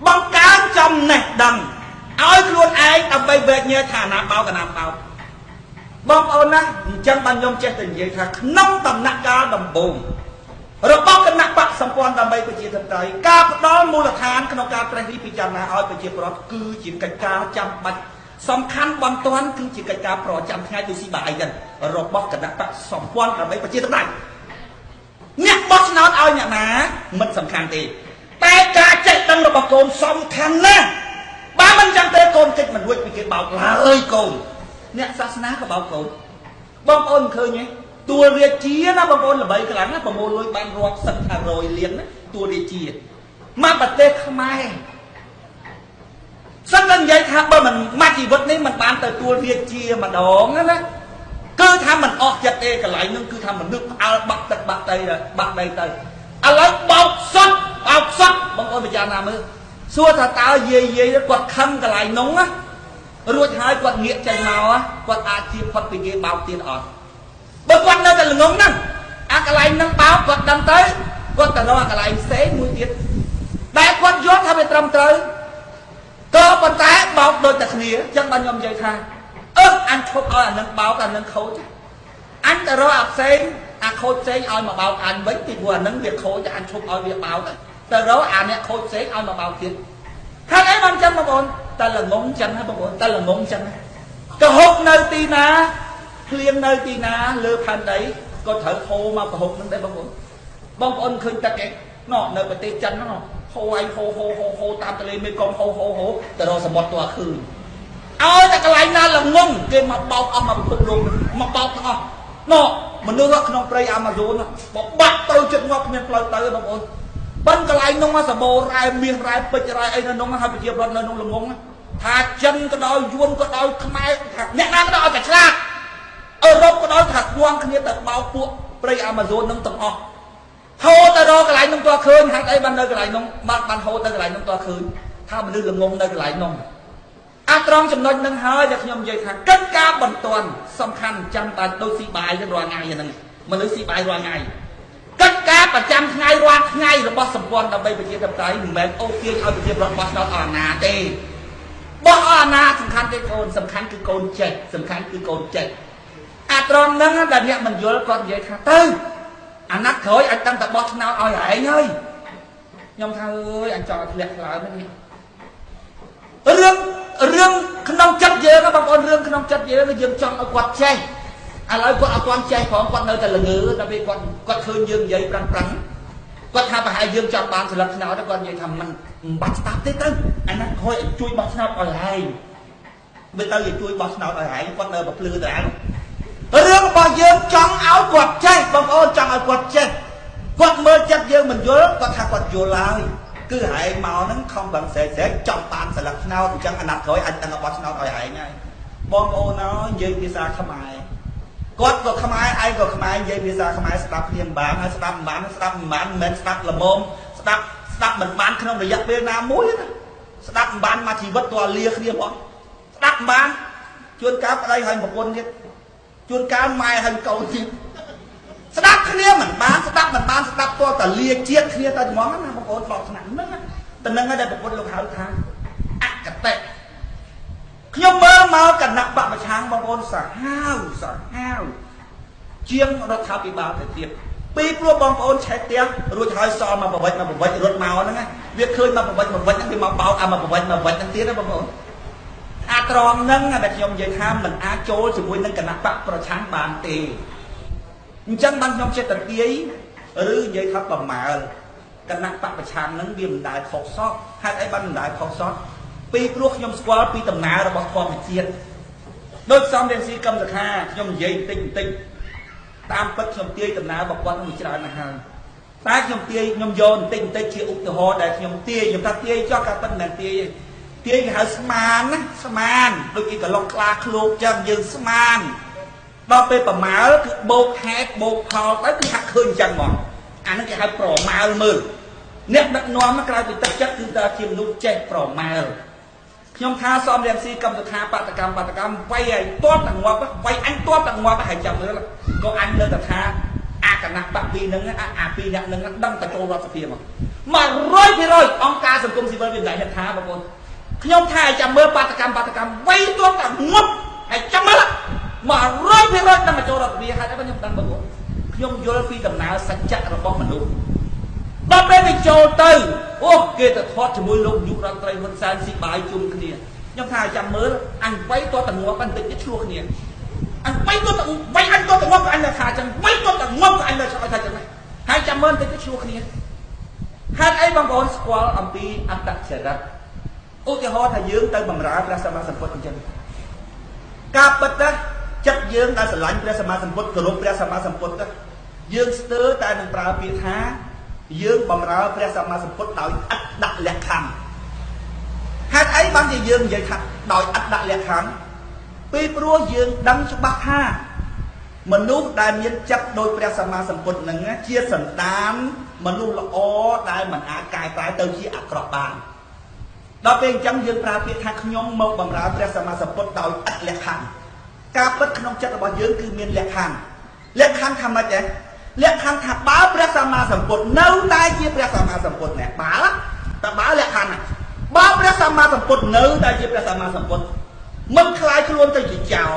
បង្កើនចំណេះដឹងឲ្យខ្លួនឯងដើម្បីវែកញើថាណាបោកណាបោកបងប្អូនណាអញ្ចឹងបានខ្ញុំចេះតែនិយាយថាក្នុងដំណាក់កាលដំបូងរបស់គណៈបកសម្ព័ន្ធដើម្បីប្រជាធិបតេយ្យការផ្ដល់មូលដ្ឋានក្នុងការប្រេះរិះពិចារណាឲ្យប្រជាពលរដ្ឋគឺជាកិច្ចការចាំបាច់សំខាន់បន្ទាន់គឺជាកិច្ចការប្រចាំថ្ងៃដូចស៊ីបាយហ្នឹងរបស់គណៈបកសម្ព័ន្ធដើម្បីប្រជាធិបតេយ្យអ្នកបោះឆ្នោតឲ្យអ្នកណាមិនសំខាន់ទេតែការចេះដឹងរបស់កូនសំខាន់ណាស់បើមិនចឹងទេកូនគិតមិនរួចពីគេបោកឡើយកូនអ្នកសាសនាក៏បោកកូនបងប្អូនឃើញទេតួរាជាណាបងប្អូនល្បីខ្លាំងណាប្រមូលលុយបានរាប់សិនថា100លានណាតួរាជាមកប្រទេសខ្មែរសិនតែនិយាយថាបើមិនមកជីវិតនេះមិនបានទៅតួរាជាម្ដងណាគឺថាមិនអស់ចិត្តទេកន្លែងហ្នឹងគឺថាមនុស្សផ្អើលបាក់ទឹកបាក់ដីទៅឥឡូវបោកសតបងប្អូនពិចារណាមើលសួរថាតើយាយគាត់ខឹងកន្លែងហ្នឹងណារួចហើយគាត់ងាកចេញមកគាត់អាចជៀសផុតពីគេបោកទៀតអត់បើគាត់នៅតែល្ងងហ្នឹងអាកន្លែងហ្នឹងបោកគាត់ដឹងទៅគាត់ទៅរកអាកន្លែងផ្សេងមួយទៀតដែលគាត់យល់ថាវាត្រឹមត្រូវក៏ប៉ុន្តែបោកដូចតែគ្នាអញ្ចឹងបានខ្ញុំនិយាយថាអញឈប់ឲ្យអានឹងបោកអានឹងខូចអញទៅរកអាផ្សេងអាខូចផ្សេងឲ្យមកបោកអញវិញពីព្រោះអានឹងវាខូចអញឈប់ឲ្យវាបោកទៅរកអាអ្នកខូចផ្សេងឲ្យមកបោកទៀតហើយអីបានចឹងបងប្អូនតែល្ងងចឹងហ៎បងប្អូនតែល្ងងចឹងក៏ហុកនៅទីណាភ្លៀងនៅទីណាលើផែនដីក៏ត្រូវហូរមកប្រហុកនឹងដែរបងប្អូនឃើញទឹកឯងនៅប្រទេសចិនហ្នឹងហូរឯងហូរតាមទន្លេមេគង្គហូរទៅរកសមុទ្រទៅឃើញឲ្យតែកន្លែងណាល្ងងគេមកបោកអស់មកពិភពលោកមកបោកទាំងអស់មនុស្សក្នុងព្រៃអាម៉ាហ្សូនបបាក់ទៅចិត្តងាប់គ្មានផ្លូវទៅបងប្អូនបិណ្ឌកន្លែងនោះសបោរ៉ែមាសរ៉ែពេជ្ររ៉ែអីនៅនោះហើយប្រជាប្រដ្ឋនៅនោះល្ងងថាចិនក៏ដោយយួនក៏ដោយខ្មែរថាអ្នកណាក៏ដោយឲ្យតែឆ្លាតអឺរ៉ុបក៏ដោយថាស្វងគ្នាទៅបោកពួកព្រៃអាម៉ាហ្សូននឹងទាំងអស់ហូរទៅរកកន្លែងនោះតើឃើញហេតុអីបាននៅកន្លែងនោះបានហូរទៅកន្លែងនោះតើឃើញថាមនុស្សល្ងងនៅកន្លែងនោះអាត្រង់ចំណុចនឹងហើយដែលខ្ញុំនិយាយថាកិច្ចការបន្ទាន់សំខាន់ចាំបានដូចស៊ីបាយរាល់ថ្ងៃហ្នឹងមនុស្សស៊ីបាយរាល់ថ្ងៃកិច្ចការប ប្រចាំថ្ងៃរាល់ថ្ងៃរបស់សម្ព័ន្ធដើម្បីប្រជាធិបតេយ្យមិនមែនអូទាញឲ្យប្រជាប្រដ្ឋបោះឆ្នោតអស់អាណាទេបោះអស់អាណាសំខាន់ទេកូនសំខាន់គឺកូនចេះសំខាន់គឺកូនចេះអាត្រង់ហ្នឹងដែលអ្នកមិនយល់គាត់និយាយថាទៅអាណត្តិក្រោយអាចតាំងតែបោះឆ្នោតឲ្យឯងហើយខ្ញុំថាអើយអញចង់ឲ្យធ្លាក់ថ្លើមនេះរឿងក្នុងចិត្តយើងបងប្អូនរឿងក្នុងចិត្តយើងចង់ឲ្យគាត់ចេះឥឡូវគាត់អត់ទាន់ចេះផងគាត់នៅតែល្ងើដល់ពេលគាត់ឃើញយើងនិយាយប្រាំងគាត់ថាប្រហែលយើងចង់បានស្លឹកឆ្នោតគាត់និយាយថាមិនបាច់ស្ដាប់ទេទៅអាណត្តិក្រោយជួយបោះឆ្នោតឲ្យឯងបើទៅឲ្យជួយបោះឆ្នោតឲ្យឯងគាត់នៅប្រភ្លឺទៅឯងរឿងរបស់យើងចង់ឲ្យគាត់ចេះបងប្អូនចង់ឲ្យគាត់ចេះគាត់មើលចិត្តយើងមិនយល់គាត់ថាគាត់យល់ហើយគឺហែងមកហ្នឹងខំប្រឹងស្រែកចង់បានស្លឹកឆ្នោតអញ្ចឹងអាណត្តិក្រោយអាចនឹងបោះឆ្នោតឲ្យឯងហើយបងប្អូនអើយនិយាយភាសាខ្មែរគាត់ក៏ខ្មែរឯងក៏ខ្មែរនិយាយភាសាខ្មែរស្ដាប់គ្នាមិនបានហើយស្ដាប់មិនបានមិនមែនស្ដាប់ល្មមស្ដាប់មិនបានក្នុងរយៈពេលណាមួយណាស្ដាប់មិនបានមកជីវិតតលាគ្នាបងស្ដាប់មិនបានជួនកាលប្តីហើយប្រពន្ធទៀតជួនកាលម៉ែហើយកូនទៀតស្ដាប់គ្នាមិនបានស្ដាប់តតលាជាតិគ្នាតែហ្មងណាបងប្អូនបោកឆ្នាំហ្នឹងតែនឹងហើយដែលប្រពន្ធលោកហៅថាអកតេខ្ញុំមើលមកគណៈបពប្រឆាំងបងប្អូនសាហាវជាងរដ្ឋាភិបាលទៅទៀតពីព្រោះបងប្អូនឆែកផ្ទះរួចហើយសល់មកប្រវិចរត់មកហ្នឹងវាឃើញមកប្រវិចហ្នឹងវាមកបោកអាមកប្រវិចហ្នឹងទៀតណាបងប្អូនអាត្រង់ហ្នឹងដែលខ្ញុំនិយាយថាមិនអាចចូលជាមួយនឹងគណៈបកប្រឆាំងបានទេអញ្ចឹងបានខ្ញុំចិត្តតាទាយឬនិយាយថាប្រមាលគណៈបកប្រឆាំងហ្នឹងវាមិនដែលខុសសោះហេតុអីបានមិនដែលខុសសោះពីព្រោះខ្ញុំស្គាល់ពីដំណើររបស់ធម្មជាតិដូចសំរៀងស៊ីកម្មសខាខ្ញុំនិយាយបន្តិចតាមពិតខ្ញុំទាយដំណើររបស់គាត់នឹងច្រើនណាស់ហើយតែខ្ញុំទាយខ្ញុំយកបន្តិចជាឧទាហរណ៍ដែលខ្ញុំទាយខ្ញុំថាទាយចោះក៏ប៉ុន្តែទាយគេហៅស្មានណាស្មានដូចគេកន្លងខ្លាឃ្លោកចឹងយើងស្មានដល់ពេលប្រមាលគឺបោកហេតុបោកផលទៅគឺហាក់ឃើញចឹងហ្មងអាហ្នឹងគេហៅប្រមាលមើលអ្នកដឹកនាំក្រៅពីទឹកចិត្តគឺតើជាមនុស្សចេះប្រមាលខ្ញុំថាសំរៀងស៊ីកម្មសខាបដកម្មវាយឲ្យទាត់តែងាប់វាយអញទាត់តែងាប់ហើយចាំមើលក៏អញនៅតែថាអាគណៈបកពីរហ្នឹងអាពីរអ្នកហ្នឹងដឹងតែចូលរដ្ឋសភាមក100%អង្គការសង្គមស៊ីវិលវាមិនដែលថាបងប្អូនខ្ញុំថាចាំមើលបដកម្មវាយទាត់តែងាប់ហើយចាំមើល100%ដឹងតែចូលរដ្ឋសភាហើយតែខ្ញុំដឹងបងប្អូនខ្ញុំយល់ពីដំណើរសច្ចៈរបស់មនុស្សដល់ពេលវាចូលទៅអូគេទៅថតជាមួយលោកយុរដ្ឋមន្ត្រីហ៊ុនសែនស៊ីបាយជុំគ្នាខ្ញុំថាចាំមើលអញវាយទាត់តែងាប់បន្តិចទៅឆ្លោះគ្នាអញវាយទាត់តែងាប់ក៏អញនៅថាចឹងវាយទាត់តែងាប់ក៏អញនៅឆ្លោះថាចឹងដែរហើយចាំមើលបន្តិចទៅឆ្លោះគ្នាហេតុអីបងប្អូនស្គាល់អំពីអត្តចរិតឧទាហរណ៍ថាយើងទៅបម្រើព្រះសម្មាសម្ពុទ្ធអញ្ចឹងការពិតណាចិត្តយើងដែលស្រឡាញ់ព្រះសម្មាសម្ពុទ្ធគោរពព្រះសម្មាសម្ពុទ្ធយើងស្ទើរតែនឹងប្រើពាក្យថាយើងបម្រើព្រះសម្មាសម្ពុទ្ធដោយឥតដាក់លក្ខខណ្ឌហេតុអីបានជាយើងនិយាយថាដោយឥតដាក់លក្ខខណ្ឌពីព្រោះយើងដឹងច្បាស់ថាមនុស្សដែលមានចិត្តដោយព្រះសម្មាសម្ពុទ្ធនឹងជាសន្តានមនុស្សល្អដែលមិនអាចកែប្រែទៅជាអាក្រក់បានដល់ពេលអញ្ចឹងយើងប្រើពាក្យថាខ្ញុំមកបម្រើព្រះសម្មាសម្ពុទ្ធដោយឥតលក្ខខណ្ឌការពិតក្នុងចិត្តរបស់យើងគឺមានលក្ខខណ្ឌថាម៉េចដែរលក្ខខណ្ឌថាបើព្រះសម្មាសម្ពុទ្ធនៅតែជាព្រះសម្មាសម្ពុទ្ធនេះបើលក្ខខណ្ឌបើព្រះសម្មាសម្ពុទ្ធនៅតែជាព្រះសម្មាសម្ពុទ្ធមិនខ្លាយខ្លួនទៅជាចោរ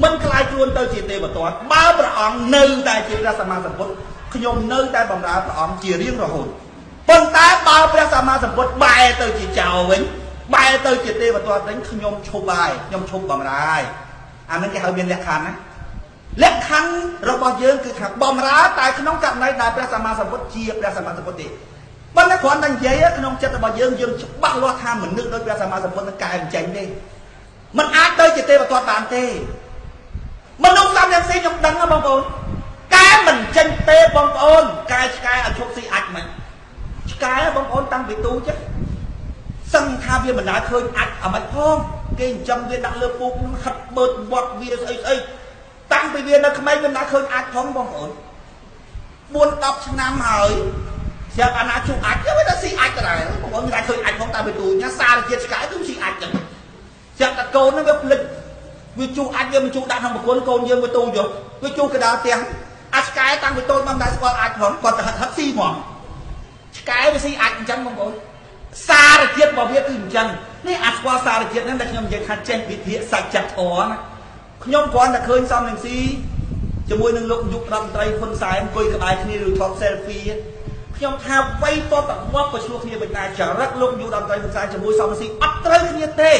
មិនខ្លាយខ្លួនទៅជាទេវទត្តបើព្រះអង្គនៅតែជាព្រះសម្មាសម្ពុទ្ធខ្ញុំនៅតែបម្រើព្រះអង្គជារៀងរហូតប៉ុន្តែបើព្រះសម្មាសម្ពុទ្ធបែរទៅជាចោរវិញបែរទៅជាទេវទត្តវិញខ្ញុំឈប់ហើយខ្ញុំឈប់បម្រើហើយអានឹងគេហៅមានលក្ខខណ្ឌណាលក្ខខណ្ឌរបស់យើងគឺថាបម្រើតែក្នុងករណីដែលព្រះសម្មាសម្ពុទ្ធជាព្រះសម្មាសម្ពុទ្ធទេប៉ុន្តែគ្រាន់តែនិយាយក្នុងចិត្តរបស់យើងច្បាស់លាស់ថាមនុស្សដោយព្រះសម្មាសម្ពុទ្ធនឹងកែមិនចេញទេមិនអាចទៅជាទេវទត្តបានទេមនុស្សតាមយ៉ាងផ្សេងខ្ញុំដឹងណាបងប្អូនកែមិនចេញទេបងប្អូនកែឆ្កែឲ្យឈប់ស៊ីអាចមិនឆ្កែបងប្អូនតាំងពីទូចឹងសឹងថាវាមិនដែលឃើញអាចអាមិនផងគេចិញ្ចឹមវាដាក់លើពូកនឹងខិតបឺតវត្តវាស្អីតាំងពីវានៅក្មេងមិនដែលឃើញអាចផងបងប្អូន4-10ឆ្នាំហើយស្រាប់អាណាជុកអាចទៅវាស៊ីអាចដែរបងប្អូនមិនដែលឃើញអាចផងតាមពីទូញ៉ាសារជាតិឆ្កែគឺស៊ីអាចចឹងស្រាប់តែកូនហ្នឹងវាភ្លេចវាជុះអាចវាមិនជុះដាក់ក្នុងប្រគុណកូនយើងវាទូយកវាជុះកដាលផ្ទះអាឆ្ ឆ្កែតាំងពីតូចមកតែស្គាល់អាចផងគាត់ទៅហឹកស៊ីហ្មងឆ្កែវាស៊ីអាចអញ្ចឹងបងប្អូនសារជាតិរបស់វាគឺអញ្ចឹងនេះអាចស្គាល់សារជាតិហ្នឹងដែលខ្ញុំនិយាយថាចេះវិភាគសច្ចធម៌ណាខ្ញុំគ្រាន់តែឃើញសំរងស៊ីជាមួយនឹងលោកយុគរដ្ឋមន្ត្រីហ៊ុនសែនអង្គុយក្បែរគ្នាឬថត selfie ខ្ញុំថាវ័យតតងាប់ក៏ឆ្លោះគ្នាវិញដែរចរិតលោកយុគរដ្ឋមន្ត្រីហ៊ុនសែនជាមួយសំរងស៊ីអត់ត្រូវគ្នាទេ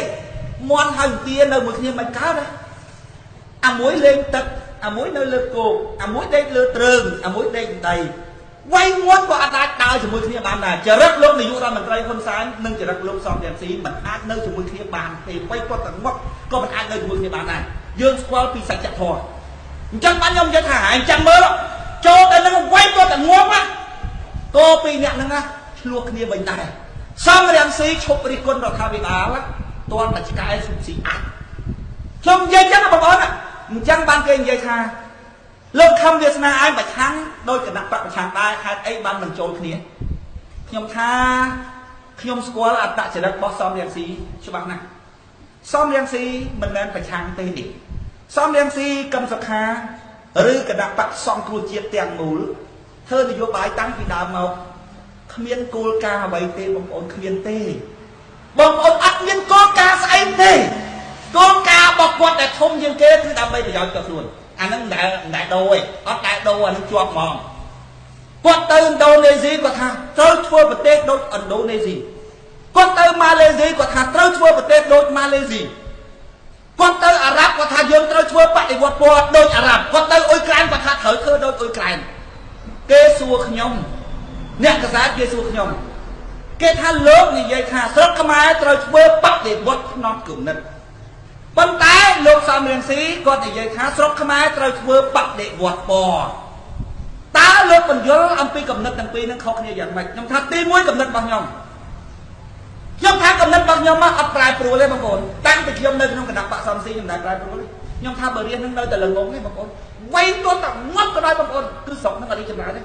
មន់ហើយទានៅមួយគ្នាមិនកើតទេអាមួយលេងទឹកអាមួយនៅលើគោកអាមួយដេកលើទ្រើងអាមួយដេកដីវ័យងាប់ក៏អាចដើរជាមួយគ្នាបានដែរចរិតលោកនាយករដ្ឋមន្ត្រីហ៊ុនសែននិងចរិតលោកសំរងស៊ីមិនអាចនៅជាមួយគ្នាបានទេវ័យគាត់តែងាប់ក៏មិនអាចនៅជាមួយគ្នាបានដែរយើងស្គាល់ពីសច្ចធម៌អញ្ចឹងបានខ្ញុំនិយាយថាអញ្ចឹងមើលចូលទៅនឹងវ័យគាត់តែងាប់ណាតោពីអ្នកហ្នឹងណាឆ្លោះគ្នាវិញដែរសំរងស៊ីឈប់រិះគន់រដ្ឋាភិបាលតន់តែឆ្កែស៊ុបស៊ីអាចខ្ញុំនិយាយចឹងបងប្អូនអញ្ចឹងបានគេនិយាយថាលោកខំវាសនាឯងប្រឆាំងដោយគណៈបកប្រឆាំងដែរហេតុអីបានមិនចូលគ្នាខ្ញុំថាខ្ញុំស្គាល់អត្តចរិតរបស់សំរងស៊ីច្បាស់ណាស់សំរងស៊ីមិនមែនប្រឆាំងទេនេះសំរងស៊ីកឹមសុខាឬគណៈបកសង្គ្រោះជាតិទាំងមូលធ្វើនយោបាយតាំងពីដើមមកគ្មានគោលការណ៍អ្វីទេបងប្អូនគ្មានទេបងប្អូនអត់មានគោលការណ៍ស្អីទេគោលការណ៍របស់គាត់តែធំជាងគេគឺដើម្បីប្រយោជន៍គាត់ខ្លួនអាហ្នឹងដែលដូរឯងអត់ដែលដូរអាហ្នឹងជាប់ហ្មងគាត់ទៅឥណ្ឌូនេស៊ីគាត់ថាត្រូវធ្វើប្រទេសដូចឥណ្ឌូនេស៊ីគាត់ទៅម៉ាឡេស៊ីគាត់ថាត្រូវធ្វើប្រទេសដូចម៉ាឡេស៊ីគាត់ទៅអារ៉ាប់គាត់ថាយើងត្រូវធ្វើបដិវត្តពណ៌ដូចអារ៉ាប់គាត់ទៅអ៊ុយក្រែនគាត់ថាត្រូវធ្វើដូចអ៊ុយក្រែនគេសួរខ្ញុំអ្នកកសែតគេសួរខ្ញុំគេថាលោកនិយាយថាស្រុកខ្មែរត្រូវធ្វើបដិវត្តផ្នត់គំនិតប៉ុន្តែលោកសំរងស៊ីគាត់និយាយថាស្រុកខ្មែរត្រូវធ្វើបដិវត្តពណ៌តើលោកបញ្យល់អំពីគំនិតទាំងពីរហ្នឹងខុសគ្នាយ៉ាងម៉េចខ្ញុំថាទី1គំនិតរបស់ខ្ញុំថាគំនិតរបស់ខ្ញុំមកអត់ប្រែប្រួលទេបងប្អូនតាំងពីខ្ញុំនៅក្នុងគណៈបកសំស៊ីខ្ញុំមិនដែលប្រែប្រួលទេខ្ញុំថាបើរៀននឹងនៅតែល្ងងទេបងប្អូនវ័យទន់តែងាប់ក៏ដោយបងប្អូនគឺស្រុកហ្នឹងអត់រីចម្រើនទេ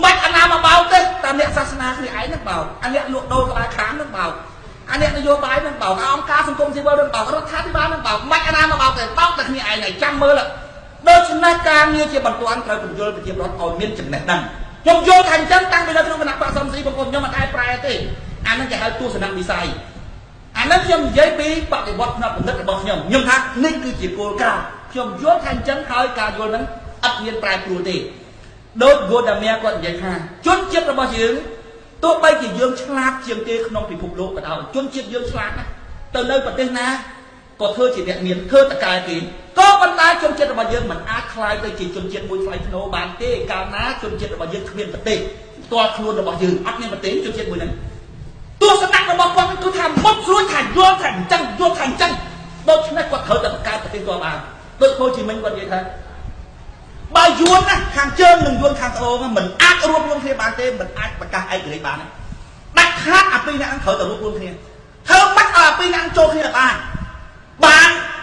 មិនអាណាមកបោកទេតែអ្នកសាសនាគ្នាឯងហ្នឹងបោកអាអ្នកលក់ដូរក្បែរខាងហ្នឹងបោកអាអ្នកនយោបាយហ្នឹងបោកអង្គការសង្គមស៊ីវិលហ្នឹងបោករដ្ឋាភិបាលហ្នឹងបោកមិនអាណាមកបោកទេបោកតែគ្នាឯងហើយចាំមើលដូច្នេះការងារជាបន្ទាន់ត្រូវបញ្យល់ប្រជាពលរដ្ឋឲ្យមានចំណេះដឹងខ្ញុំយល់ថាអញ្ចឹងតាំងពីនៅក្នុងគណៈបកសំស៊ីបងប្អូនខ្ញុំមិនអាចប្រែទេអានឹងគេហៅទស្សនវិស័យអានឹងខ្ញុំនិយាយពីបដិវត្តផ្នត់គំនិតរបស់ខ្ញុំថានេះគឺជាគោលការណ៍ខ្ញុំយល់ថាអញ្ចឹងហើយការយល់ហ្នឹងអត់មានប្រែប្រួលទេដូចគូដាមៀគាត់និយាយថាជនជាតិរបស់យើងទោះបីជាយើងឆ្លាតជាងគេក្នុងពិភពលោកក៏ដោយជនជាតិយើងឆ្លាតណាទៅនៅប្រទេសណាក៏ធ្វើជាអ្នកមានធ្វើតកែគេក៏ប៉ុន្តែជនជាតិរបស់យើងមិនអាចខ្លាយទៅជាជនជាតិមួយថ្លៃថ្នូរបានទេកាលណាជនជាតិរបស់យើងគ្មានប្រទេសផ្ទាល់ខ្លួនរបស់យើងអត់មានប្រទេសជនជាតិមួយហ្នឹងទស្សនៈរបស់គាត់គឺថាមុតស្រួយថាយល់ថាអញ្ចឹងយល់ថាអញ្ចឹងដូច្នេះគាត់ត្រូវតែបង្កើតប្រទេសគាត់បានដូចហូជីមិញគាត់និយាយថាបើយួនណាខាងជើងនិងយួនខាងត្បូងមិនអាចរួមរំគ្នាបានទេមិនអាចប្រកាសឯករាជ្យបានទេដាច់ខាតអាពីរនាក់ហ្នឹងត្រូវតែរួមរំគ្នាធ្វើមិនឲ្យអាពីរនាក់ចូលគ្នាបាន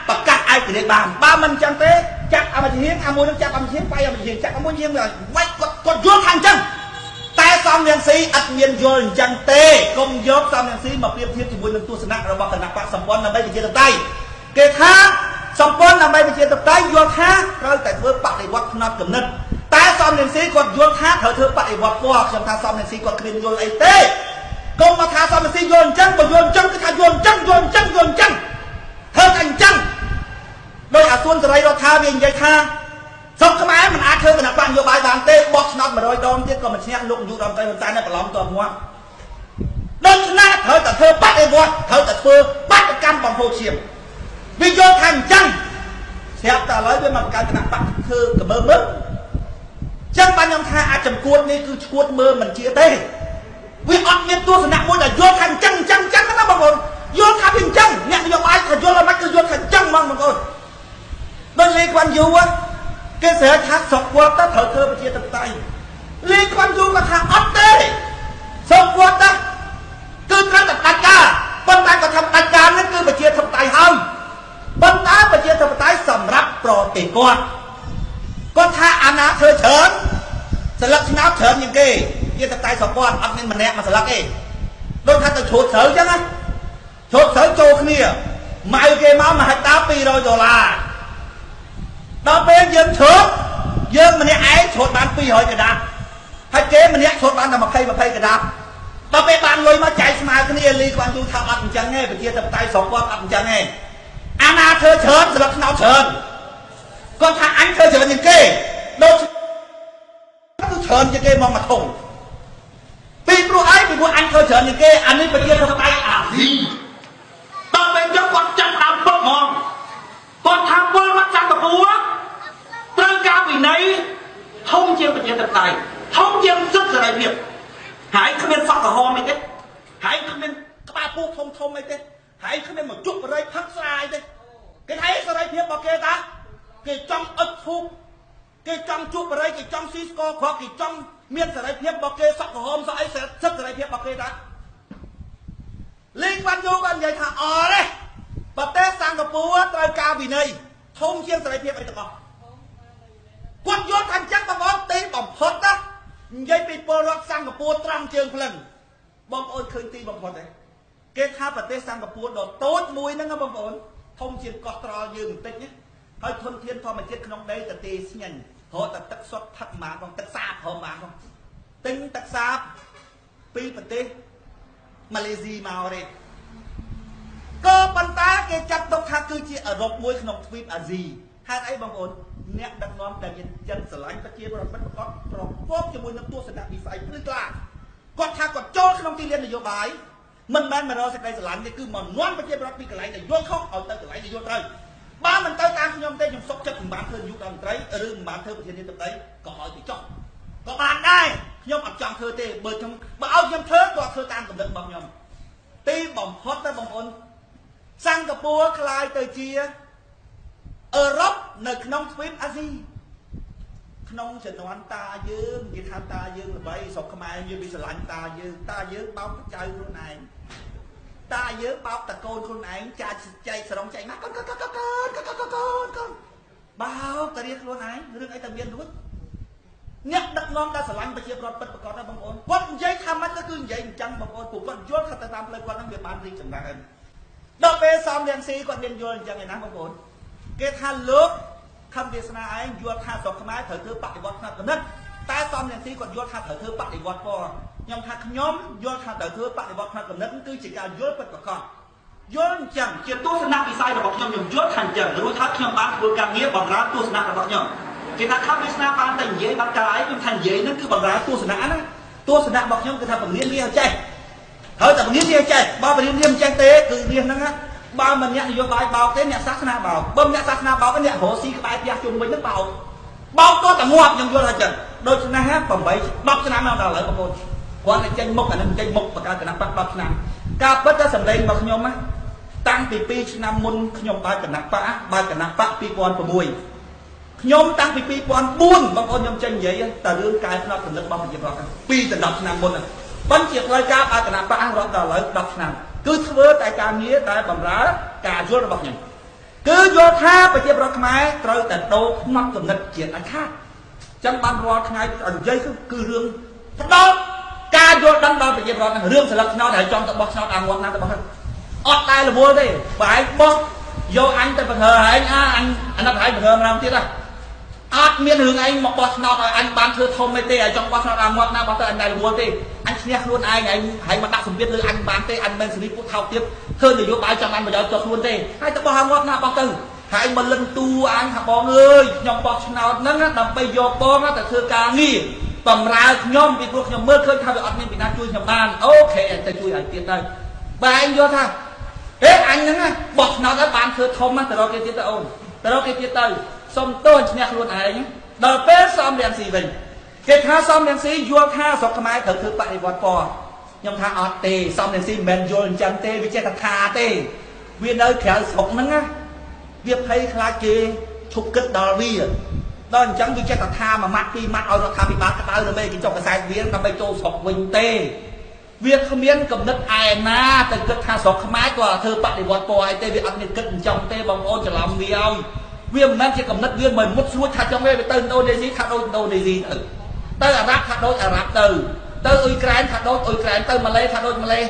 ប្រកាសឯករាជ្យបានបើមិនអញ្ចឹងទេចាប់អមជាហៀងអាមួយនឹងចាប់អមជាហៀងបាយអមជាហៀងចាប់អមួយហៀងវាយគាត់យល់ថាអញ្ចឹងតែសំរងស៊ីអត់មានយល់អញ្ចឹងទេកុំយកសំរងស៊ីមកប្រៀបធៀបជាមួយនឹងទស្សនៈរបស់គណៈបកសម្ព័ន្ធដើម្បីប្រជាធិបតេយ្យគេថាសម្ព័ន្ធដើម្បីប្រជាធិបតេយ្យយល់ថាត្រូវតែធ្វើបដិវត្តផ្នត់គំនិតតែសំរងស៊ីគាត់យល់ថាត្រូវធ្វើបដិវត្តពណ៌ខ្ញុំថាសំរងស៊ីគាត់គ្មានយល់អីទេកុំមកថាសំរងស៊ីយល់អញ្ចឹងបើយល់អញ្ចឹងគឺថាយល់អញ្ចឹងធ្វើតែអញ្ចឹងដោយអាសួនសេរីរដ្ឋាវានិយាយថាស្រុកខ្មែរមិនអាចធ្វើគណៈបកនយោបាយបានទេបោះឆ្នោត100ដងទៀតក៏មិនឈ្នះលោកនាយករដ្ឋមន្ត្រីហ៊ុនសែនប្រឡំតមកដូច្នេះត្រូវតែធ្វើបដិវត្តត្រូវតែធ្វើបាតកម្មបំផុសឈាមវាយល់ថាអញ្ចឹងស្រាប់តែឥឡូវវាមកបង្កើតគណៈបកធ្វើកមើមើចឹងបានខ្ញុំថាអាចចំគួតនេះគឺឈួតមើមិនជាទេវាអត់មានទស្សនៈមួយដែលយល់ថាអញ្ចឹងណាបងប្អូនយល់ថាវាអញ្ចឹងអ្នកនយោបាយក៏យល់មិនគឺយល់ថាអញ្ចឹងហ្មងបងប្អូនដូចលេខវ៉ាន់យូគេស្រែកថាស្រុកគាត់ទៅត្រូវធ្វើប្រជាធិបតេយ្យលេខវ៉ាន់យូគាត់ថាអត់ទេស្រុកគាត់ទៅគឺត្រូវតែដាច់ការប៉ុន្តែគាត់ថាដាច់ការនេះគឺប្រជាធិបតេយ្យហើយប៉ុន្តែប្រជាធិបតេយ្យសម្រាប់ប្រទេសគាត់ថាអាណាធ្វើច្រើនស្លឹកឆ្នោតច្រើនជាងគេប្រជាធិបតេយ្យស្រុកគាត់អត់មានម្នាក់មួយស្លឹកទេដូចថាទៅឈួតស្រូវអញ្ចឹងណាឈួតស្រូវចូលគ្នាម៉ៅគេមក1ហិកតា$200ដល់ពេលយើងឈប់ យើងម្នាក់ឯងឈុតបាន200កដាប់ហើយគេម្នាក់ឈុតបានតែ20កដាប់ដល់ពេលបានលុយមកចែកស្មើគ្នាលីគាត់យូរថាអត់អញ្ចឹងទេប្រជាធិបតេយ្យស្រុកគាត់អត់អញ្ចឹងទេអាណាធ្វើច្រើនស្លឹកថ្នោតច្រើនគាត់ថាអញធ្វើច្រើនជាងគេដូចច្រើនជាងគេមកធំពីព្រោះអីពីព្រោះអញធ្វើច្រើនជាងគេអានេះប្រជាធិបតេយ្យអាស៊ីដល់ពេលចុះគាត់ចាប់ដើមពុកហ្មងគាត់ថាពលរដ្ឋចន្ទពូត្រូវការវិន័យធំជាងប្រជាធិបតេយ្យធំជាងសិទ្ធិសេរីភាពហើយគ្មានសក់ក្រហមអីទេហើយគ្មានក្បាលពូធំអីទេហើយគ្មានមកជក់បរិយផឹកស្រាយទេគេថាសេរីភាពរបស់គេតាគេចង់អឹកធូបគេចង់ជក់បរិយគេចង់ស៊ីស្ករគ្រាប់គេចង់មានសេរីភាពរបស់គេសក់ក្រហមសក់អីសិទ្ធិសេរីភាពរបស់គេតាលេងបានយកគាត់និយាយថាអរទេប្រទេសសិង្ហបុរីត្រូវការវិន័យធំជាងសេរីភាពអីទាំងអស់គាត់យល់ថាអញ្ចឹងបងប្អូនទីបំផុតណានិយាយពីពលរដ្ឋសិង្ហបុរីត្រង់ជើងភ្លឹងបងប្អូនឃើញទីបំផុតទេគេថាប្រទេសសិង្ហបុរីដ៏តូចមួយហ្នឹងបងប្អូនធំជាងកោះត្រល់យើងបន្តិចណាហើយធនធានធម្មជាតិក្នុងដីទៅទេស្ញិញរត់តែទឹកសុទ្ធផឹកបានបងទឹកសាបហមបានបងទិញទឹកសាបពីប្រទេសម៉ាឡេស៊ីមកទេក៏ប៉ុន្តែគេចាត់ទុកថាគឺជាអឺរ៉ុបមួយក្នុងទ្វីបអាស៊ីហេតុអីបងប្អូនអ្នកដឹកនាំដែលមានចិត្តស្រឡាញ់ប្រជាពលរដ្ឋប្រកបប្រកបជាមួយនឹងទស្សនវិស័យភ្លឺថ្លាគាត់ថាគាត់ចូលក្នុងទីលាននយោបាយមិនមែនមករកសេចក្តីស្រឡាញ់ទេគឺមកនាំប្រជាពលរដ្ឋពីកន្លែងដែលយល់ខុសឲ្យទៅកន្លែងដែលយល់ត្រូវបើមិនទៅតាមខ្ញុំទេខ្ញុំសុខចិត្តមិនបានធ្វើនាយករដ្ឋមន្ត្រីឬមិនបានធ្វើប្រធានាធិបតីក៏ឲ្យទៅចុះក៏បានដែរខ្ញុំអត់ចង់ធ្វើទេបើឲ្យខ្ញុំធ្វើក៏ធ្វើតាមកំណត់របស់ខ្ញុំទីបំផុតទៅបងប្អូនសិង្ហបុរីក្លាយទៅជាអឺរ៉ុបនៅក្នុងទ្វីបអាស៊ីក្នុងជំនាន់តាយើងនិយាយថាតាយើងល្បីស្រុកខ្មែរយើងវាស្រឡាញ់តាយើងបោកចៅខ្លួនឯងតាយើងបោកតកូនខ្លួនឯងចាចែកស្រងចែកមកកូនបោកតារៀនខ្លួនឯងរឿងអីតែមានរួចអ្នកដឹកនាំដែលស្រឡាញ់ប្រជាពលរដ្ឋពិតប្រាកដណាបងប្អូនគាត់និយាយថាម៉េចទៅគឺនិយាយអញ្ចឹងបងប្អូនពួកគាត់យល់ថាទៅតាមផ្លូវគាត់ហ្នឹងវាបានរីកចម្រើនដល់ពេលសំរងស៊ីគាត់មានយល់អញ្ចឹងឯណាបងប្អូនគេថាលោកខំវាសនាឯងយល់ថាស្រុកខ្មែរត្រូវធ្វើបដិវត្តផ្នែកគណិតតែសំរងស៊ីគាត់យល់ថាត្រូវធ្វើបដិវត្តពណ៌ខ្ញុំថាខ្ញុំយល់ថាត្រូវធ្វើបដិវត្តផ្នែកគណិតគឺជាការយល់ពិតប្រាកដយល់អញ្ចឹងជាទស្សនវិស័យរបស់ខ្ញុំយល់ថាអញ្ចឹងរួចហើយខ្ញុំបានធ្វើការងារបម្រើទស្សនៈរបស់ខ្ញុំគេថាខំវាសនាបានតែនិយាយបានកាយខ្ញុំថានិយាយហ្នឹងគឺបម្រើទស្សនៈណាទស្សនៈរបស់ខ្ញុំគឺថាពង្រៀនវាឲ្យចេះហើយតែពង្រៀនវាឲ្យចេះបើពង្រៀនវាមិនចេះទេគឺវាហ្នឹងណាបើមិនអ្នកនយោបាយបោកទេអ្នកសាសនាបោកបើអ្នកសាសនាបោកអ្នករស់ស៊ីក្បែរផ្ទះជុំវិញហ្នឹងបោកក៏តែងាប់ខ្ញុំយល់ថាចឹងដូច្នេះ8 10ឆ្នាំមកដល់ឥឡូវបងប្អូនគាត់តែចេញមុខអានឹងចេញមុខបកកើតគណៈបក10ឆ្នាំការពិតតែសម្លេងរបស់ខ្ញុំណាតាំងពី2ឆ្នាំមុនខ្ញុំបើកគណៈបក2006ខ្ញុំតាំងពី2004បងប្អូនខ្ញុំចេញនិយាយតែរឿងកែផ្នត់ពលិករបស់ប្រជាពលរដ្ឋ2ដល់10ឆ្នាំមុនប៉ុន្តែជាផ្លូវការបើកគណៈបករត់ដល់ឥឡូវ10ឆ្នាំគឺធ្វើតែការងារដែលបម្រើការយល់របស់ខ្ញុំគឺយល់ថាប្រជាពលរដ្ឋខ្មែរត្រូវតែដូរផ្នត់គំនិតជាតិឲ្យខាតចឹងបានរាល់ថ្ងៃនិយាយគឺរឿងផ្ដោតការយល់ដឹងដល់ប្រជាពលរដ្ឋរឿងស្លឹកឆ្នោតហើយចង់ទៅបោះឆ្នោតអាងាប់ណាទៅបោះអត់ដែលរវល់ទេបើឯងបោះយកអញទៅបង្ហើឯងអញអាណិតឯងបង្ហើម្ដងទៀតអត់មានរឿងឯងមកបោះឆ្នោតឲ្យអញបានធ្វើធំទេឲ្យចង់បោះឆ្នោតអាងាប់ណាបោះទៅអញដែលរវល់ទេអញឈ្នះខ្លួនឯងហើយមកដាក់សម្ពាធលើអញបានទេអញមិនសេរីពុះថោកទៀតធ្វើនយោបាយចង់បានប្រយោជន៍ចុះខ្លួនទេហើយទៅបោះអាងាប់ណាបោះទៅហើយមកលិនទូអញថាបងអើយខ្ញុំបោះឆ្នោតហ្នឹងដើម្បីយកបងទៅធ្វើការងារបម្រើខ្ញុំពីព្រោះខ្ញុំមើលឃើញថាវាអត់មានពីណាជួយខ្ញុំបានអូខេទៅជួយឲ្យទៀតទៅបើឯងយល់ថាអញហ្នឹងបោះឆ្នោតឲ្យបានធ្វើធំទៅរកគេទៀតទៅអូនទៅរកគេទៀតទៅសុំទោសឈ្នះខ្លួនឯងដល់ពេលសំរងស៊ីវិញគេថាសំរងស៊ីយល់ថាស្រុកខ្មែរត្រូវធ្វើបដិវត្តពណ៌ខ្ញុំថាអត់ទេសំរងស៊ីមិនមែនយល់អញ្ចឹងទេវាចេះតែថាទេវានៅក្រៅស្រុកហ្នឹងណាវាភ័យខ្លាចគេឈប់គិតដល់វាដល់អញ្ចឹងវាចេះតែថាមួយម៉ាត់ពីរម៉ាត់ឲ្យរដ្ឋាភិបាលក្តៅដើម្បីគេចុះកសែតវាដើម្បីចូលស្រុកវិញទេវាគ្មានកំណត់ឯណាទៅគិតថាស្រុកខ្មែរក៏ធ្វើបដិវត្តពណ៌អីទេវាអត់មានគិតអញ្ចឹងទេបងប្អូនច្រឡំវាឲ្យវាមិនមែនជាកំណត់វាមិនមុតស្រួចថាចង់វាទៅឥណ្ឌូនេស៊ីថាដូចឥណ្ឌូនេស៊ីទៅអារ៉ាប់ថាដូចអារ៉ាប់ទៅអ៊ុយក្រែនថាដូចអ៊ុយក្រែនទៅម៉ាឡេថាដូចម៉ាឡេ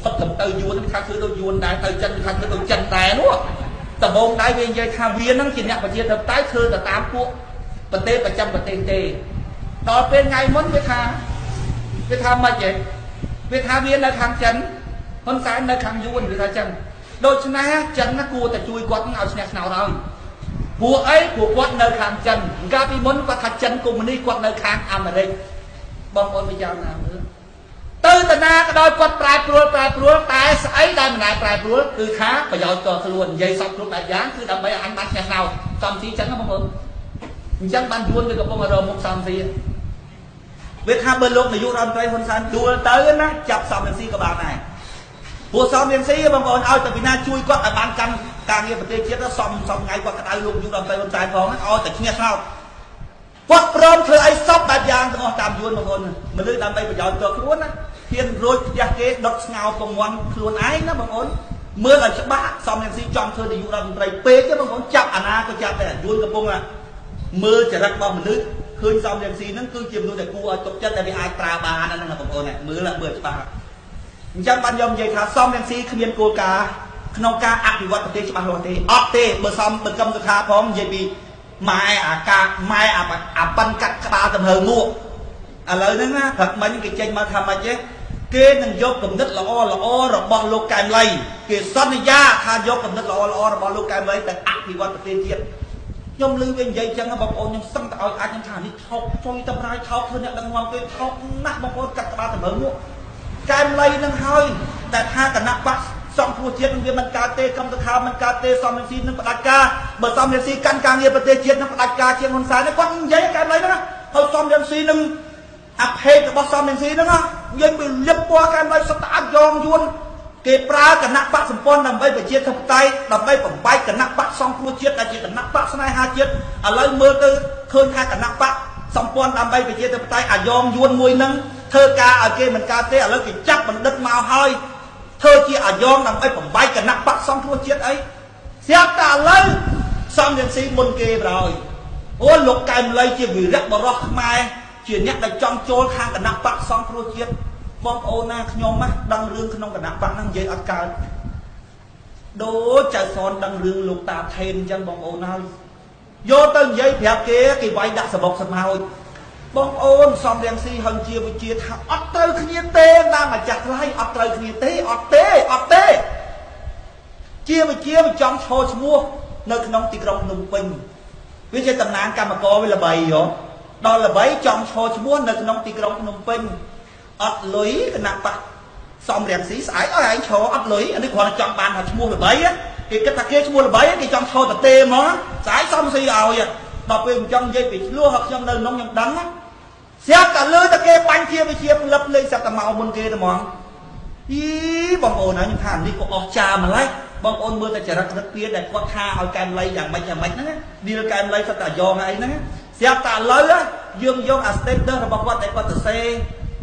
ផុតទៅយួនថាគឺដូចយួនដែរទៅចិនថាគឺដូចចិនដែរនោះដំបូងដែរវានិយាយថាវានឹងជាអ្នកប្រជាធិបតេយ្យធ្វើទៅតាមពួក ប្រទេសប្រចាំប្រទេសទេដល់ពេលថ្ងៃមុនវាថាមិនទេវាថាវានៅខាងចិនហ៊ុនសែននៅខាងយួនវាថាចឹងដូច្នេះចិនណាគួរតែជួយគាត់ឲ្យឈ្នះឆ្នោតហើយពួកអីពួកគាត់នៅខាងចិនកាលពីមុនគាត់ថាចិនកុម្មុយនីគាត់នៅខាងអាមេរិកបងប្អូនពិចារណាមើលទៅតាណាក៏ដោយគាត់ប្រែប្រួលតែស្អីដែលមិនដែលប្រែប្រួលគឺថាប្រយោជន៍តខ្លួននិយាយសពគ្រប់បែបយ៉ាងគឺដើម្បីឲ្យអញបានឈ្នះឆ្នោតសំស៊ីចឹងបងប្អូនអញ្ចឹងបានយួនវាកំពុងរកមុខសំស៊ីវាថាបើលោកនាយករដ្ឋមន្ត្រីហ៊ុនសែនដួលទៅណាចាប់សំរងស៊ីក៏បានដែរពួកសំរងស៊ីបងប្អូនឲ្យតែពីណាជួយគាត់ឲ្យបានកាន់ការងារប្រទេសជាតិសំថ្ងៃគាត់ក្តៅលោកនាយករដ្ឋមន្ត្រីហ៊ុនសែនផងឲ្យតែឈ្នះឆ្នោតគាត់ព្រមធ្វើអីសពបែបយ៉ាងទាំងអស់តាមយួនបងប្អូនមនុស្សដើម្បីប្រយោជន៍តខ្លួនណាហ៊ានរួចផ្ទះគេដុតស្ងោរពងន់ខ្លួនឯងណាបងប្អូនមើលឲ្យច្បាស់សំរងស៊ីចង់ធ្វើនាយករដ្ឋមន្ត្រីពេកទេបងប្អូនចាប់អាណាក៏ចាប់តែយួនកំពុងមើលចរិតរបស់មនុស្សឃើញសំរងស៊ីហ្នឹងគឺជាមនុស្សដែលគួរឲ្យទុកចិត្តដែលវាអាចប្រើបានហ្នឹងបងប្អូនមើលច្បាស់អញ្ចឹងបានខ្ញុំនិយាយថាសំរងស៊ីគ្មានគោលការណ៍ក្នុងការអភិវឌ្ឍប្រទេសច្បាស់លាស់ទេអត់ទេបើសំបង្គំសុខាផងនិយាយពីម៉ែអាប៉ិនកាត់ក្បាលទៅហើមួកឥឡូវហ្នឹងណាព្រឹកមិញគេចេញមកថាម៉េចទេគេនឹងយកគំនិតល្អរបស់លោកកែមលីគេសន្យាថាយកគំនិតល្អរបស់លោកកែមលីទៅអភិវឌ្ឍប្រទេសជាតិខ្ញុំឮវានិយាយចឹងបងប្អូនខ្ញុំសឹងតែឲ្យអាចខ្ញុំថានេះថោកជួយតម្រាយថោកធ្វើអ្នកដឹកនាំគេថោកណាស់បងប្អូនកាត់ក្បាលទៅមើលមួកកែមលីនឹងហើយតែថាគណៈបកសង្គ្រោះជាតិនឹងវាមិនកើតទេកម្មសខាមិនកើតទេសំរងស៊ីនឹងផ្ដាច់ការបើសំរងស៊ីកាន់ការងារប្រទេសជាតិនឹងផ្ដាច់ការជាងហ៊ុនសែនគាត់និយាយកែមលីហ្នឹងហើយសំរងស៊ីនឹងអភេទរបស់សំរងស៊ីហ្នឹងយើងវាលៀបពណ៌កែមលីសត្វអាចយ៉ងយួនគេប្រើគណៈបកសម្ព័ន្ធដើម្បីប្រជាធិបតេយ្យដើម្បីបំបែកគណៈបកសង្គ្រោះជាតិដែលជាគណៈបកស្នេហាជាតិឥឡូវមើលទៅឃើញថាគណៈបកសម្ព័ន្ធដើម្បីប្រជាធិបតេយ្យអាយ៉ងយួនមួយហ្នឹងធ្វើការឲ្យគេមិនកើតទេឥឡូវគេចាប់បណ្ឌិតមកហើយធ្វើជាអាយ៉ងដើម្បីបំបែកគណៈបកសង្គ្រោះជាតិអីស្រាប់តែឥឡូវសំរងស៊ីមុនគេប្រហើយអូលោកកែមលីជាវីរៈបរិសខ្មែរជាអ្នកដែលចង់ចូលខាងគណៈបកសង្គ្រោះជាតិបងប្អូនណាខ្ញុំណាដឹងរឿងក្នុងគណៈបកហ្នឹងនិយាយអត់កើតដូចចៅសនដឹងរឿងលោកតាថេនអញ្ចឹងបងប្អូនហើយយកទៅនិយាយប្រាប់គេវាយដាក់សបុកសម្ហោចបងប្អូនសំរងស៊ីហឹងជាវិជាថាអត់ត្រូវគ្នាទេតាមម្ចាស់ថ្លៃអត់ត្រូវគ្នាទេអត់ទេជាវិជាវាចង់ឈរឈ្មោះនៅក្នុងទីក្រុងភ្នំពេញវាជាតំណាងកម្មករវាល្បីហ៎ដល់ល្បីចង់ឈរឈ្មោះនៅក្នុងទីក្រុងភ្នំពេញអត់លុយគណៈបកសំរងស៊ីស្អែកឲ្យឯងឈរអត់លុយអានេះគ្រាន់តែចង់បានថាឈ្មោះល្បីគេគិតថាគេឈ្មោះល្បីគេចង់ឈរទៅទេហ្មងស្អែកសំស៊ីឲ្យដល់ពេលអញ្ចឹងនិយាយពីឆ្លោះហើយខ្ញុំនៅក្នុងខ្ញុំដឹងស្រាប់តែលើតែគេបាញ់ជាវិជាផ្លឹបលេងស្រាប់តែមកមុនគេតែហ្មងអីបងប្អូនហើយខ្ញុំថានេះក៏អស់ចាម្ល៉េះបងប្អូនមើលតែចរិតនឹកទៀតដែលគាត់ថាឲ្យកែមលីយ៉ាងម៉េចហ្នឹងឌីលកែមលីគាត់តែយ៉ងអីហ្នឹងស្រាប់តែឥឡូវយើងយកអា status របស់គាត់ដែលគាត់ទៅសេ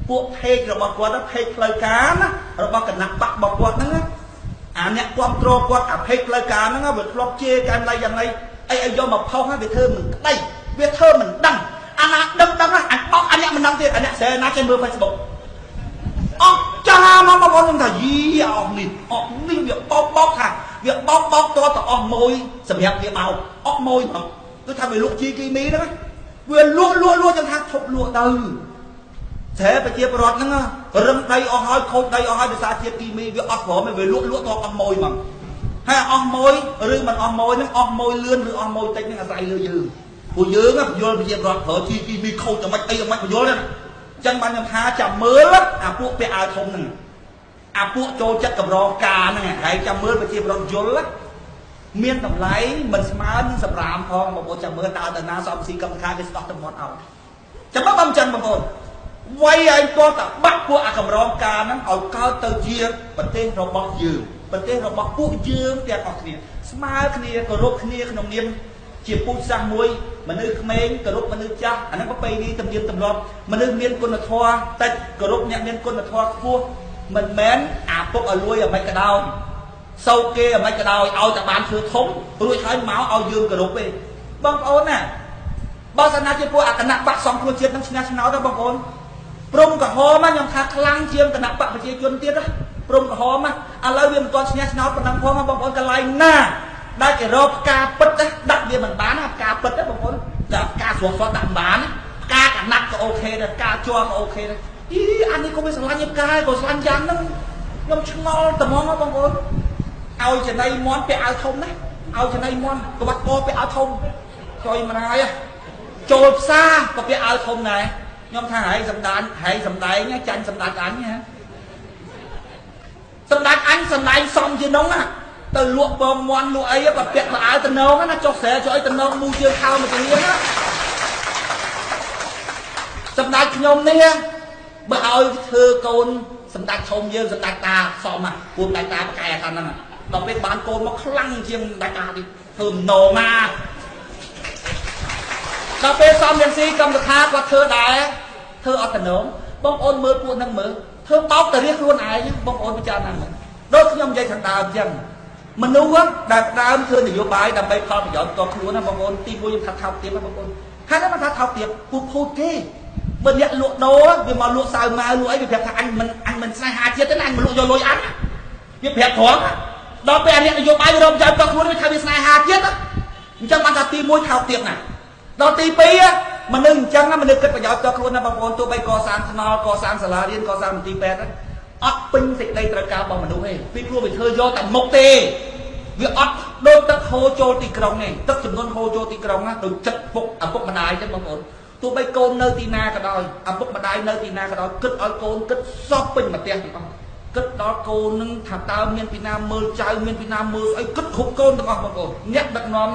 ពួក page របស់គាត់ page ផ្លូវការណារបស់គណៈបករបស់គាត់ហ្នឹងអាអ្នកគ្រប់គ្រងគាត់អា page ផ្លូវការហ្នឹងវាធ្លាប់ជេរកែមលីយ៉ាងម៉េចអីឲ្យយកមកផុសវាធ្វើមិនក្តីវាធ្វើមិនដឹងអាណាដឹងអញបោកអាអ្នកមិនដឹងទៀតអាអ្នកស្រែណាចេះមើល Facebook អស់ចាមកបងប្អូនខ្ញុំថាយីអស់នេះវាបោកថាវាបោកតទៅអស់មួយសម្រាប់វាបោកអស់មួយហ្មងគឺថាវាលក់ជីគីមីហ្នឹងវាលក់ចឹងថាឈប់លក់ទៅស្រែប្រជាពលរដ្ឋហ្នឹងរឹងដីអស់ហើយខូចដីអស់ហើយដោយសារជាតិគីមីវាអត់ព្រមវាលក់ទៅអស់មួយហ្មងហើយអស់មួយឬមិនអស់មួយហ្នឹងអស់មួយលឿនឬអស់មួយតិចហ្នឹងអាស្រ័យលើយើងពួកយើងពយល់ប្រជាពលរដ្ឋប្រើជីគីមីខូចតែមិនអីមិនពយល់ទេចឹងបានខ្ញុំថាចាំមើលអាពួកពាក់អាវធំហ្នឹងអាពួកចូលចិត្តកម្រការហ្នឹងហើយចាំមើលប្រជាពលរដ្ឋយល់មានតម្លៃមិនស្មើនឹងសម្រាមផងបងប្អូនចាំមើលតើតាណាសំស៊ីកម្មការគេស្ដោះទៅមាត់ឲ្យចាំបើមិនចឹងបងប្អូនវាយឲ្យតោះតែបាក់ពួកអាកម្រការហ្នឹងឲ្យកើតទៅជាប្រទេសរបស់យើងប្រទេសរបស់ពួកយើងទាំងអស់គ្នាស្មើគ្នាគោរពគ្នាក្នុងនាមជាពូជសាសន៍មួយមនុស្សក្មេងគោរពមនុស្សចាស់អាហ្នឹងប្រពៃណីទំនៀមទម្លាប់មនុស្សមានគុណធម៌តិចគោរពអ្នកមានគុណធម៌ខ្ពស់មិនមែនអាពុកឲ្យលួយឲ្យមិនក៏ដោយសោកគេឲ្យមិនក៏ដោយឲ្យតែបានធ្វើធំរួចហើយមកឲ្យយើងគោរពទេបងប្អូនណាបើសិនណាជាពួកអគណៈបកសង្គ្រោះជាតិនឹងឈ្នះឆ្នោតទៅបងប្អូនព្រំក្រហមខ្ញុំថាខ្លាំងជាងគណៈបកប្រជាជនទៀតណាព្រំក្រហមឥឡូវវាមិនទាន់ឈ្នះឆ្នោតប៉ុណ្ណឹងផងបងប្អូនកន្លែងណាដែលគេរកផ្កាពិតដាក់វាមិនបានណាផ្កាពិតទេបងប្អូន តែការស្រួលស្រួលដាក់បានការកណាត់ក៏អូខេដែរការជាប់ក៏អូខេដែរអីអានេះក៏វាស្រឡាញ់កាយក៏ស្រឡាញ់យ៉ាងហ្នឹងខ្ញុំឆ្ងល់ត្មងបងប្អូនឲ្យចំណៃមន់ពាក់អាវធំណាឲ្យចំណៃមន់ក្បាត់កពាក់អាវធំចុយម្ដាយចូលផ្សារក៏ពាក់អាវធំដែរខ្ញុំថាហែងសម្ដែងចាញ់សម្ដេចអញណាសម្ដេចអញសម្ដែងសំជានងណាទៅលក់បងមន់លក់អីក៏ពាក់មកអាវតំណងណាចុះស្រែចុះអីតំណងមូជើងខោមកទៅនេះណាសម្ដេចខ្ញុំនេះបើឲ្យធ្វើកូនសម្ដេចធំយើងសម្ដេចតាសមណាពូសម្ដេចតាប្រកែអាខាងហ្នឹងដល់ពេលបានកូនមកខ្លាំងជាងសម្ដេចតាទីធ្វើម្ដងណាដល់ពេលសំរៀងស៊ីកម្មសខាគាត់ធ្វើដែរធ្វើអត់តំណងបងប្អូនមើលពួកហ្នឹងមើលធ្វើបោកតារៀសខ្លួនឯងបងប្អូនពិចារណាមើលដូចខ្ញុំនិយាយខាងដើមអញ្ចឹងមនុស្សដែលដើមធ្វើនយោបាយដើម្បីផលប្រយោជន៍តខ្លួនណាបងប្អូនទីមួយខ្ញុំថាថោកទាបណាបងប្អូនហើយហ្នឹងមិនថាថោកទាបពូភូតគេបើអ្នកលក់ដូរវាមកលក់សៅម៉ៅលក់អីវាប្រាប់ថាអញមិនស្នេហាជាតិទេណាអញមិនលក់យកលុយអញវាប្រាប់ត្រង់ដល់ពេលអ្នកនយោបាយវារំចាំតខ្លួនវាថាវាស្នេហាជាតិអញ្ចឹងបានថាទី1ថោកទាបណាដល់ទី2មនុស្សអញ្ចឹងមនុស្សគិតប្រយោជន៍តខ្លួនណាបងប្អូនទោះបីកសាងថ្នល់កសាងសាលារៀនកសាងមន្ទីរពេទ្យអត់ពេញសេចក្តីត្រូវការរបស់មនុស្សទេពីព្រោះវាធ្វើយកតែមុខទេវាអត់ដូចទឹកហូរចូលទីក្រុងទេទឹកចំនួនហូរចូលទីក្រុងណាដូចចិត្តពុកឪពុកម្ដាយចឹងបងប្អូនទោះបីកូននៅទីណាក៏ដោយឪពុកម្ដាយនៅទីណាក៏ដោយគិតឲ្យកូនគិតសពពេញប្រទេសទាំងអស់គិតដល់កូននឹងថាតើមានពីណាមើលចៅមានពីណាមើលស្អីគិតគ្រប់កូនទាំងអស់បងប្អូនអ្នកដឹកនាំ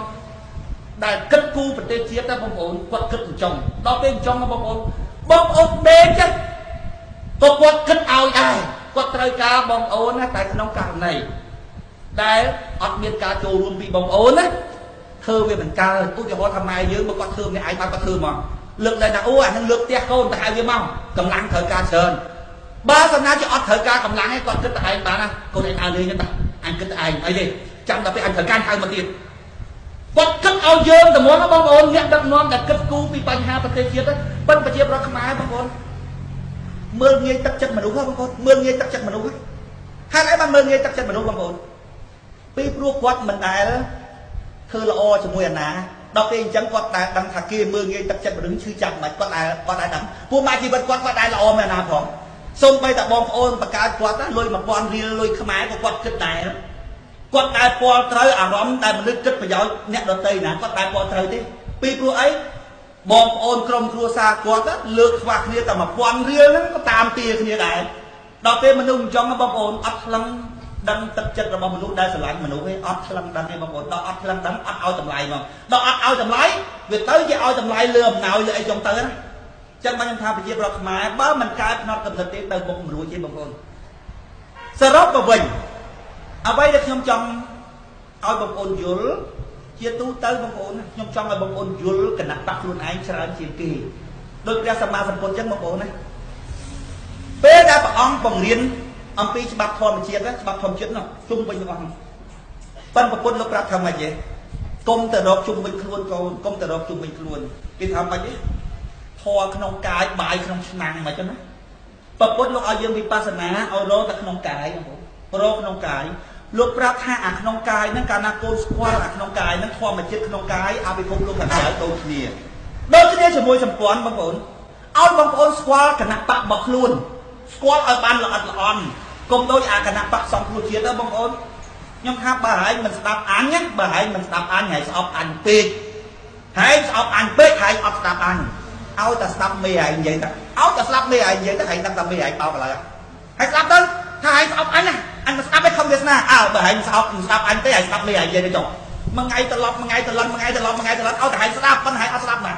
ដែលគិតគូប្រទេសជាតិតែបងប្អូនគាត់គិតអញ្ចឹងដល់ពេលអញ្ចឹងបងប្អូនដេកចឹងក៏គាត់គិតឲ្យដែរគាត់ត្រូវការបងប្អូនណាតែក្នុងករណីដែលអត់មានការចូលរួមពីបងប្អូនណាធ្វើវាមិនកើតឧទាហរណ៍ថាម៉ែយើងបើគាត់ធ្វើម្នាក់ឯងបានគាត់ធ្វើមកលើកឡើងថាអូអានឹងលើកផ្ទះកូនទៅហៅវាមកកម្លាំងត្រូវការច្រើនបើសំណាជាអត់ត្រូវការកម្លាំងឯងគាត់គិតតែឯងបានណាកូនឯងដើរលេងទៅអញគិតតែឯងអីទេចាំដល់ពេលអញត្រូវការហៅមកទៀតគាត់គិតឲ្យយើងតែមកបងប្អូនអ្នកដឹកនាំដែលគិតគូរពីបញ្ហាប្រទេសជាតិប៉ិនប្រជាប្រដ្ឋខ្មែរបងប្អូនមើលងាយទឹកចិត្តមនុស្សបងប្អូនមើលងាយទឹកចិត្តមនុស្សហេតុអីបានមើលងាយទឹកចិត្តមនុស្សបងប្អូនពីព្រោះគាត់មិនដែលធ្វើល្អជាមួយអាណាដល់ពេលអញ្ចឹងគាត់ដែលដឹងថាគេមើលងាយទឹកចិត្តមនុស្សឈឺចាប់មិនគាត់ដែលដឹងពួកម៉ាជីវិតគាត់ដែលល្អមែនណាផងសូម្បីតែបងប្អូនបង្កើតគាត់លុយ1000រៀលលុយខ្មែរក៏គាត់គិតដែរគាត់ដែលពាល់ត្រូវអារម្មណ៍ដែលមនុស្សគិតប្រយោជន៍អ្នកដទៃណាគាត់ដែលពាល់ត្រូវទេពីព្រោះអីបងប្អូនក្រុមគ្រួសារគាត់លើកខ្វះគ្នាតែ1000រៀលហ្នឹងក៏តាមទាគ្នាដែរដល់ពេលមនុស្សអញ្ចឹងបងប្អូនអត់ខ្លឹងដឹងទឹកចិត្តរបស់មនុស្សដែលស្រឡាញ់មនុស្សឯងអត់ខ្លឹងដឹងទេបងប្អូនដល់អត់ខ្លឹងដឹងអត់ឲ្យតម្លៃមកដល់អត់ឲ្យតម្លៃវាទៅជាឲ្យតម្លៃលើអំណោយលើអីចុងទៅណាចឹងបានខ្ញុំថាប្រជាប្រដ្ឋខ្មែរបើមិនកើតផ្នត់កំណត់ទេទៅមុខមិនរួចទេបងប្អូនសរុបទៅវិញអ្វីដែលខ្ញុំចង់ឲ្យបងប្អូនយល់ជាទូទៅបងប្អូនខ្ញុំចង់ឲ្យបងប្អូនយល់គណៈបកខ្លួនឯងច្រើនជាងគេដោយព្រះសម្មាសម្ពុទ្ធចឹងបងប្អូនណាពេលដែលព្រះអង្គបង្រៀនអំពីច្បាប់ធម្មជាតិច្បាប់ធម្មជាតិនោះជុំវិញទាំងអស់ប៉ុន្តែពុទ្ធលោកប្រាប់ថាម៉េចទេកុំទៅរកជុំវិញខ្លួនកូនកុំទៅរកជុំវិញខ្លួនគេថាម៉េចទេធម៌ក្នុងកាយបាយក្នុងឆ្នាំងហ្មងចឹងណាពុទ្ធលោកឲ្យយើងវិបស្សនាឲ្យរកតែក្នុងកាយបងប្អូនរកក្នុងកាយលោកប្រាប់ថាអាក្នុងកាយហ្នឹងកាលណាកូនស្គាល់អាក្នុងកាយហ្នឹងធម្មជាតិក្នុងកាយអភិភពលោកខាងក្រៅដូចគ្នាជាមួយសម្ព័ន្ធបងប្អូនឲ្យបងប្អូនស្គាល់គណៈបករបស់ខ្លួនស្គាល់ឲ្យបានល្អិតល្អន់កុំដូចអាគណៈបកសង្គ្រោះជាតិទៅបងប្អូនខ្ញុំថាបើហែងមិនស្ដាប់អញបើហែងមិនស្ដាប់អញហែងស្អប់អញពេកហែងស្អប់អញពេកហែងអត់ស្ដាប់អញឲ្យតែស្ដាប់មេហែងនិយាយទៅឲ្យតែស្ដាប់មេហែងនិយាយទៅហែងដឹងតែមេហែងបោកឥឡូវហែងស្ដាប់ទៅថាហែងស្អប់អញអញមិនស្ដាប់ទេខំវាសនាបើហែងស្អប់ស្ដាប់អញទេហែងស្ដាប់មេហែងនិយាយទៅចុះមួយថ្ងៃត្រឡប់មួយថ្ងៃត្រឡប់ឲ្យតែហែងស្ដាប់ប៉ុន្តែហែងអត់ស្ដាប់ណា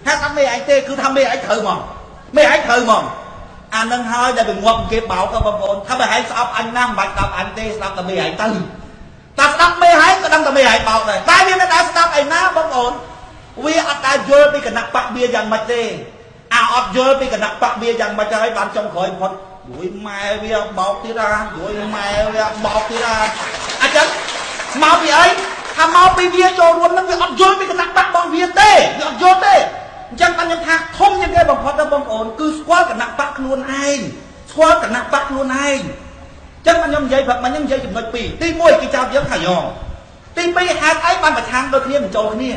ហែងស្ដាប់មេហែងទេគឺថាមេហែងត្រូវហ្មងមេហែងត្រូវហ្មងអានឹងហើយដែលវាងាប់គេបោកទៅបងប្អូនថាបើហែងស្អប់អញណាមិនបាច់ស្ដាប់អញទេស្ដាប់តែមេហែងទៅតែស្ដាប់មេហែងក៏ដឹងតែមេហែងបោកដែរតែវាមិនដែលស្ដាប់ឯណាបងប្អូនវាអត់ដែលយល់ពីគណៈបកវាយ៉ាងម៉េចទេអត់យល់ពីគណៈបកវាយ៉ាងម៉េចហើយបានចុងក្រោយផុតយួយម៉ែវាបោកទៀតយួយម៉ែវាបោកទៀតអញ្ចឹងមកពីអីថាមកពីវាចូលរួមនឹងវាអត់យល់ពីគណៈបករបស់វាទេវាអត់យល់ទេអញ្ចឹងបានខ្ញុំថាធំជាងគេបំផុតដល់បងប្អូនគឺស្គាល់គណៈបកខ្លួនឯងស្គាល់គណៈបកខ្លួនឯងអញ្ចឹងខ្ញុំនិយាយប្រាប់ខ្ញុំនិយាយចំណុច2ទី1គេចាប់យើងថាយ៉ងទី2ហេតុអីបានប្រឆាំងដូចគ្នាមិនចូលគ្នា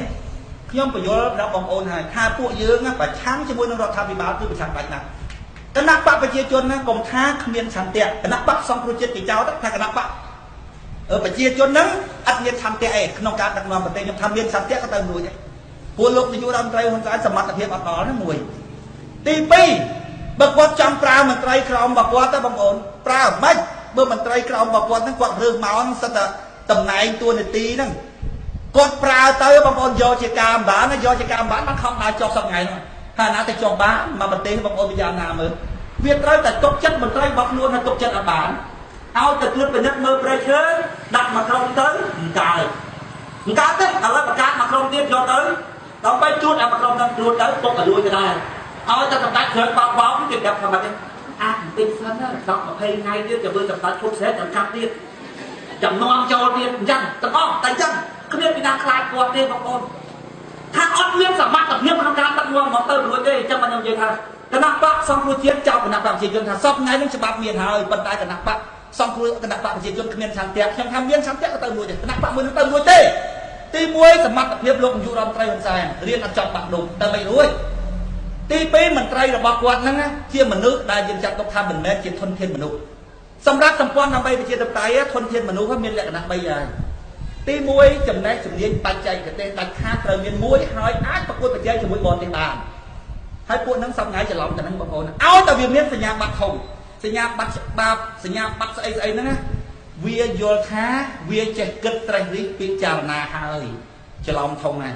ខ្ញុំបញ្យល់ដល់បងប្អូនហើយថាពួកយើងប្រឆាំងជាមួយនឹងរដ្ឋាភិបាលគឺប្រឆាំងដាច់ណាស់គណៈបកប្រជាជនណាកុំថាគ្មានឆន្ទៈគណៈបកសង្គ្រោះជាតិគេចោលថាគណៈបកប្រជាជនហ្នឹងអត់មានឆន្ទៈអីក្នុងការដឹកនាំប្រទេសខ្ញុំថាមានឆន្ទៈក៏ទៅមួយដែរពួកលោកនាយករដ្ឋមន្ត្រីហ៊ុនសែនសមត្ថភាពអត់ដល់ណាមួយទី2បើគាត់ចង់ប្រើមន្ត្រីក្រមរបស់គាត់ទៅបងប្អូនប្រើមិនបើមន្ត្រីក្រមរបស់គាត់ហ្នឹងគាត់រើសមកហ្នឹងសិតតែតំណែងតួនាទីហ្នឹងគាត់ប្រើទៅបងប្អូនយកជាការអំបានយកជាការអំបានបានខំដើរចុះសប្តាហ៍ថ្ងៃហ្នឹងថាណាទៅចុះបានមកប្រទេសបងប្អូនពិចារណាមើលវាត្រូវតែទុកចិត្តមន្ត្រីរបស់ខ្លួនឲ្យទុកចិត្តអត់បានឲ្យទៅគ្លឹបពិនិត្យមើលប្រេឈើដាក់មកក្រុមទៅអង្ការទេឥឡូវប្រកាសមកក្រុមទៀតយកទៅដើម្បីជួតឲ្យមកក្រុមទៅជួតទៅពុកឲ្យលួចទៅដែរឲ្យតែសម្ដេចគ្រឿងបោកបោកគេប្រាប់ថាម៉េចអាចបន្តិចសិនណា10 20ថ្ងៃទៀតจะមើលសម្ដេចឈប់ស្រែចាំចាប់ទៀតចំនួនចូលទៀតអញ្ចឹងទាំងអស់តែអញ្ចឹងគ្មានពីណាខ្លាចគាត់ទេបងប្អូនថាអត់មានសមត្ថភាពក្នុងការដឹកនាំមកទៅរួចទេអញ្ចឹងខ្ញុំនិយាយថាគណៈបកសង្គ្រោះជាតិចៅគណៈបកប្រជាជនថាសពថ្ងៃនេះច្បាប់មានហើយប៉ុន្តែគណៈបកសង្គ្រោះគណៈបកប្រជាជនគ្មានឆន្ទៈខ្ញុំថាមានឆន្ទៈក៏ទៅមួយទេគណៈបកមួយនឹងទៅមួយទេទី1សមត្ថភាពលោកនាយករដ្ឋមន្ត្រីហ៊ុនសែនរៀនអត់ចប់បាក់ដុំទៅមិនរួចទី2មន្ត្រីរបស់គាត់ហ្នឹងជាមនុស្សដែលយើងចាត់ទុកថាមិនមែនជាធនធានមនុស្សសម្រាប់សម្ព័ន្ធដើម្បីប្រជាធិបតេយ្យធនធានមនុស្សមានលក្ខណៈ3យ៉ាងទី1ចំណេះជំនាញបច្ចេកទេសដាច់ខាតត្រូវមានមួយហើយអាចប្រកួតប្រជែងជាមួយបរទេសបានហើយពួកហ្នឹងសប្តាហ៍ច្រឡំតែហ្នឹងបងប្អូនឲ្យតែវាមានសញ្ញាបត្រធំសញ្ញាបត្រច្បាប់សញ្ញាបត្រស្អីហ្នឹងណាវាយល់ថាវាចេះគិតត្រេះរិះពិចារណាហើយច្រឡំធំហើយ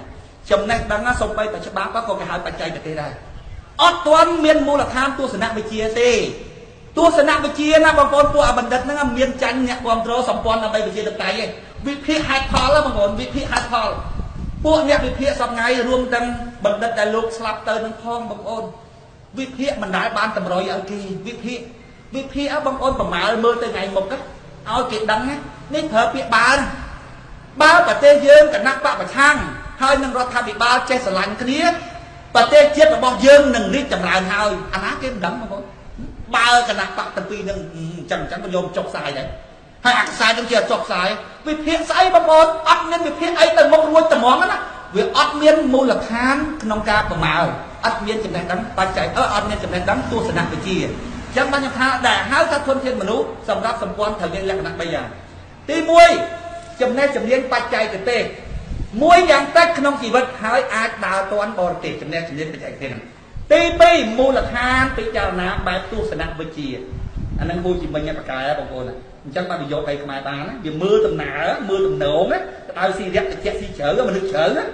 ចំណេះដឹងសូម្បីតែច្បាប់ក៏គេហៅបច្ចេកទេសដែរអត់ទាន់មានមូលដ្ឋានទស្សនវិជ្ជាទេទស្សនវិជ្ជាណាបងប្អូនពួកអបណ្ឌិតហ្នឹងមានចាញ់អ្នកគ្រប់គ្រងសម្ព័ន្ធដើម្បីប្រជាធិបតេយ្យឯងវិភាគហេតុផលបងប្អូនវិភាគហេតុផលពួកអ្នកវិភាគសប្ងាយរួមទាំងបណ្ឌិតដែលលោកស្លាប់ទៅនឹងផងបងប្អូនវិភាគមិនដែលបានតម្រុយឲ្យគេវិភាគបងប្អូនប្រមាលមើលទៅថ្ងៃមុខឲ្យគេដឹងនេះប្រើពាក្យបើប្រទេសយើងគណៈបកប្រឆាំងហើយនឹងរដ្ឋាភិបាលចេះស្រឡាញ់គ្នាប្រទេសជាតិរបស់យើងនឹងរីកចម្រើនហើយអាណាគេមិនដឹងបងប្អូនបើគណៈបកទាំងពីរនឹងអញ្ចឹងក៏យកចុះផ្សាយដែរហើយអាខ្សែនឹងជាចុះផ្សាយវិភាគស្អីបងប្អូនអត់មានវិភាគអីទៅមុខរួចត្មងណាវាអត់មានមូលដ្ឋានក្នុងការប្រមាលអត់មានចំណេះដឹងបច្ចេកអត់មានចំណេះដឹងទស្សនវិជ្ជាអញ្ចឹងបានខ្ញុំថាដែលហៅថាធនធានមនុស្សសម្រាប់សម្ព័ន្ធត្រូវមានលក្ខណៈ3យ៉ាងទី1ចំណេះជំនាញបច្ចេកទេសមួយយ៉ាងតិចក្នុងជីវិតហើយអាចដើរទាន់បរទេសចំណេះជំនាញបច្ចេកទេសហ្នឹងទី2មូលដ្ឋានពិចារណាបែបទស្សនវិជ្ជាអានឹងមួយជាមិញបកកែបងប្អូនអញ្ចឹងបានយកអីខ្មែរបានណាវាមើលដំណើរមើលដំណងណាដៅស៊ីរយៈតិចស៊ីជ្រៅមនុស្សជ្រៅណា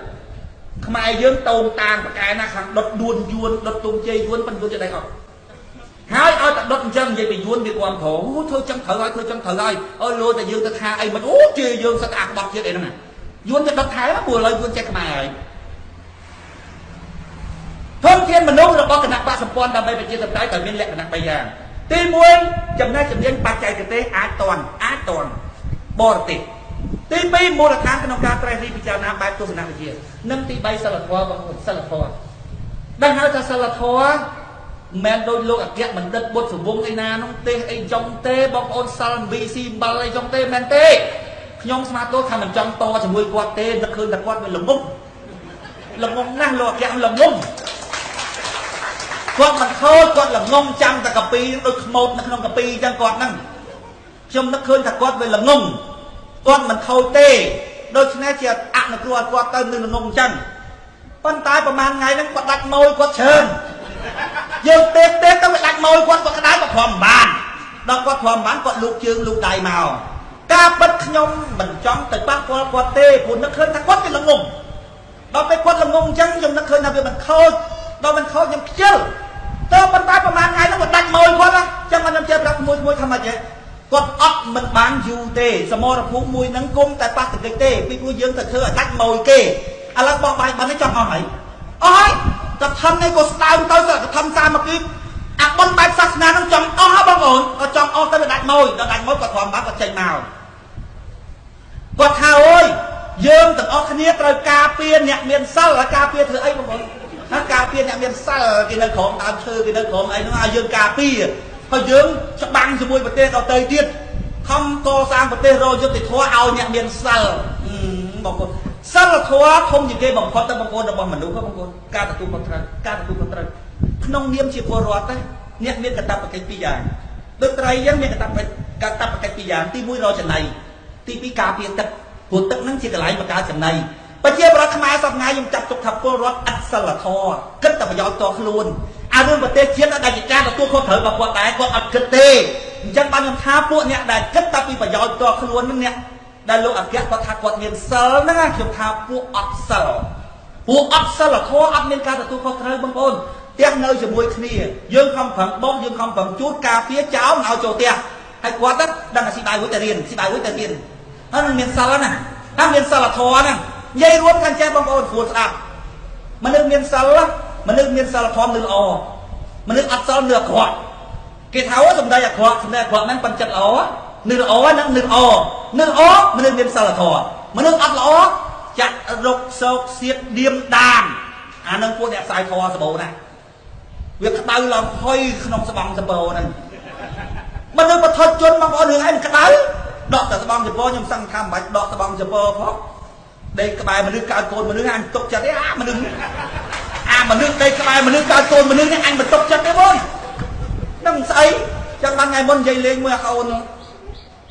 ខ្មែរយើងតូនតាងបកកែណាខាងដុតដួនយួនដុតទុំជ័យយួនប៉ុន្តែយួនចេះអត់ហើយឲ្យតែដុតអញ្ចឹងនិយាយពីយួនវាគ្រប់គ្រងធ្វើចឹងត្រូវហើយធ្វើចឹងត្រូវហើយអើលោតែយើងទៅថាអីមិនអូជេរយើងសឹកអាក្បត់ជាតិអីហ្នឹងយួនទៅដុតថែមព្រោះឥឡូវយួនចេះខ្មែរហើយធនធានមនុស្សរបស់គណៈបកសម្ព័ន្ធដើម្បីប្រជាធិបតេយ្យត្រូវមានលក្ខណៈ3យ៉ាងទី1ចំណេះជំនាញបច្ចេកទេសអាចតន់បរទេសទី2មូលដ្ឋានក្នុងការត្រេះរិះពិចារណាបែបទស្សនវិជ្ជានិងទី3សិលធម៌បងប្អូនសិលធម៌ដែលហៅថាសិលធម៌មិនដូចលោកអគ្គបណ្ឌិតបុត្រសវងឯណានោះទេអីចង់ទេបងប្អូនសិល VC 7អីចង់ទេមែនទេខ្ញុំស្មាតថាមិនចង់តជាមួយគាត់ទេនឹកឃើញតែគាត់វាល្ងងណាស់លោកអគ្គល្ងងគាត់មិនខូចគាត់ល្ងងចាំតែកាពីដូចខ្មោចនៅក្នុងកាពីអញ្ចឹងគាត់ហ្នឹងខ្ញុំនឹកឃើញថាគាត់វាល្ងងគាត់មិនខូចទេដូច្នេះជាអនុគ្រោះឲ្យគាត់ទៅនឹងល្ងងអញ្ចឹងប៉ុន្តែប្រហែលថ្ងៃហ្នឹងគាត់ដាច់ម៉ួយគាត់ឈើយើងទេទៅវាដាច់ម៉ួយគាត់ក្តៅគាត់ព្រមបានដល់គាត់ព្រមបានគាត់លូកជើងលូកដៃមកការពិតខ្ញុំមិនចង់ទៅប៉ះពាល់គាត់ទេព្រោះនឹកឃើញថាគាត់វាល្ងងដល់ពេលគាត់ល្ងងអញ្ចឹងខ្ញុំនឹកឃើញថាវាមិនខូចដល់មិនខូចខ្ញុំខ្ជិលទៅប៉ុន្តែប្រហែលថ្ងៃហ្នឹងគាត់ដាច់ម៉ួយគាត់ណាចឹងខ្ញុំជឿប្រាប់មួយថាម៉េចទេគាត់អត់មិនបានយូរទេសមរភូមិមួយហ្នឹងគុំតែប៉ះតិចទេពីព្រោះយើងទៅធ្វើឲ្យដាច់ម៉ួយគេឥឡូវបោះបាយបាត់នេះចង់អស់ហើយកថានេះក៏ស្ដៅទៅកថាសាមគ្គីអាបុនបែបសាសនាហ្នឹងចង់អស់ហ៎បងប្អូនក៏ចង់អស់ទៅដាច់ម៉ួយដល់ដាច់ម៉ួយគាត់ព្រមបានគាត់ចេញមកគាត់ថាអូយយើងទាំងអស់គ្នាត្រូវការពារអ្នកមានសិលហើយការពារធ្វើអីបងប្អូនថាការពារអ្នកមានសិលគេនៅក្រោមដើមឈើគេនៅក្រោមអីហ្នឹងឲ្យយើងការពារហើយយើងច្បាំងជាមួយប្រទេសដទៃទៀតខំកសាងប្រទេសរយុទ្ធធម៌ឲ្យអ្នកមានសិលបងប្អូន សិលធម៌ធំជាងគេបំផុតទៅបងប្អូនរបស់មនុស្សបងប្អូនការទទួលខុសត្រូវក្នុងនាមជាពលរដ្ឋទេអ្នកមានកាតព្វកិច្ចពីរយ៉ាងដូចត្រីអញ្ចឹងមានកាតព្វកិច្ចពីរយ៉ាងទី1រកចំណីទី2ការពារទឹកព្រោះទឹកហ្នឹងជាកន្លែងបង្កើតចំណីប្រជាប្រដ្ឋខ្មែរសពថ្ងៃខ្ញុំចាត់ទុកថាពលរដ្ឋអសិលធម៌គិតតែប្រយោជន៍តខ្លួនអារឿងប្រទេសជាតិដែលជាការទទួលខុសត្រូវរបស់គាត់ដែរគាត់អត់គិតទេអញ្ចឹងបានខ្ញុំថាពួកអ្នកដែលគិតតែពីប្រយោជន៍តខ្លួនហ្នឹងអ្នកដែលលោកអគ្គគាត់ថាគាត់មានសិលហ្នឹងខ្ញុំថាពួកអត់សិលធម៌អត់មានការទទួលខុសត្រូវបងប្អូនទាំងនៅជាមួយគ្នាយើងខំប្រឹងបោះយើងខំប្រឹងជួតការពារចោលឲ្យចូលផ្ទះហើយគាត់ទៅដឹងតែស៊ីបាយរួចតែរៀនហើយនឹងមានសិលណាហើយមានសិលធម៌ហ្នឹងនិយាយរួមខាងចេះបងប្អូនស្រួលស្ដាប់មនុស្សមានសិលធម៌នៅល្អមនុស្សអត់សិលនៅអាក្រក់គេថាសំដីអាក្រក់ហ្នឹងប៉ុនចិត្តល្អនៅល្អហ្នឹងនៅល្អមនុស្សមានសិលធម៌មនុស្សអត់ល្អចាក់រកសោកសៀតឌៀមដានអានឹងពួកអ្នកផ្សាយធម៌សបោណាវាក្តៅឡើងហុយក្នុងស្បង់សបោហ្នឹងមនុស្សបឋមជនបងប្អូនរឿងឯងក្តៅដកតែស្បង់សបោខ្ញុំសឹងថាមិនបាច់ដកស្បង់សបោផងដេកក្បែរមនុស្សកើតកូនមនុស្សអញទុកចិត្តទេមនុស្សដេកក្បែរមនុស្សកើតកូនមនុស្សនេះអញមិនទុកចិត្តទេបងនឹងស្អីចឹងបានថ្ងៃមុននិយាយលេងមួយអាកូន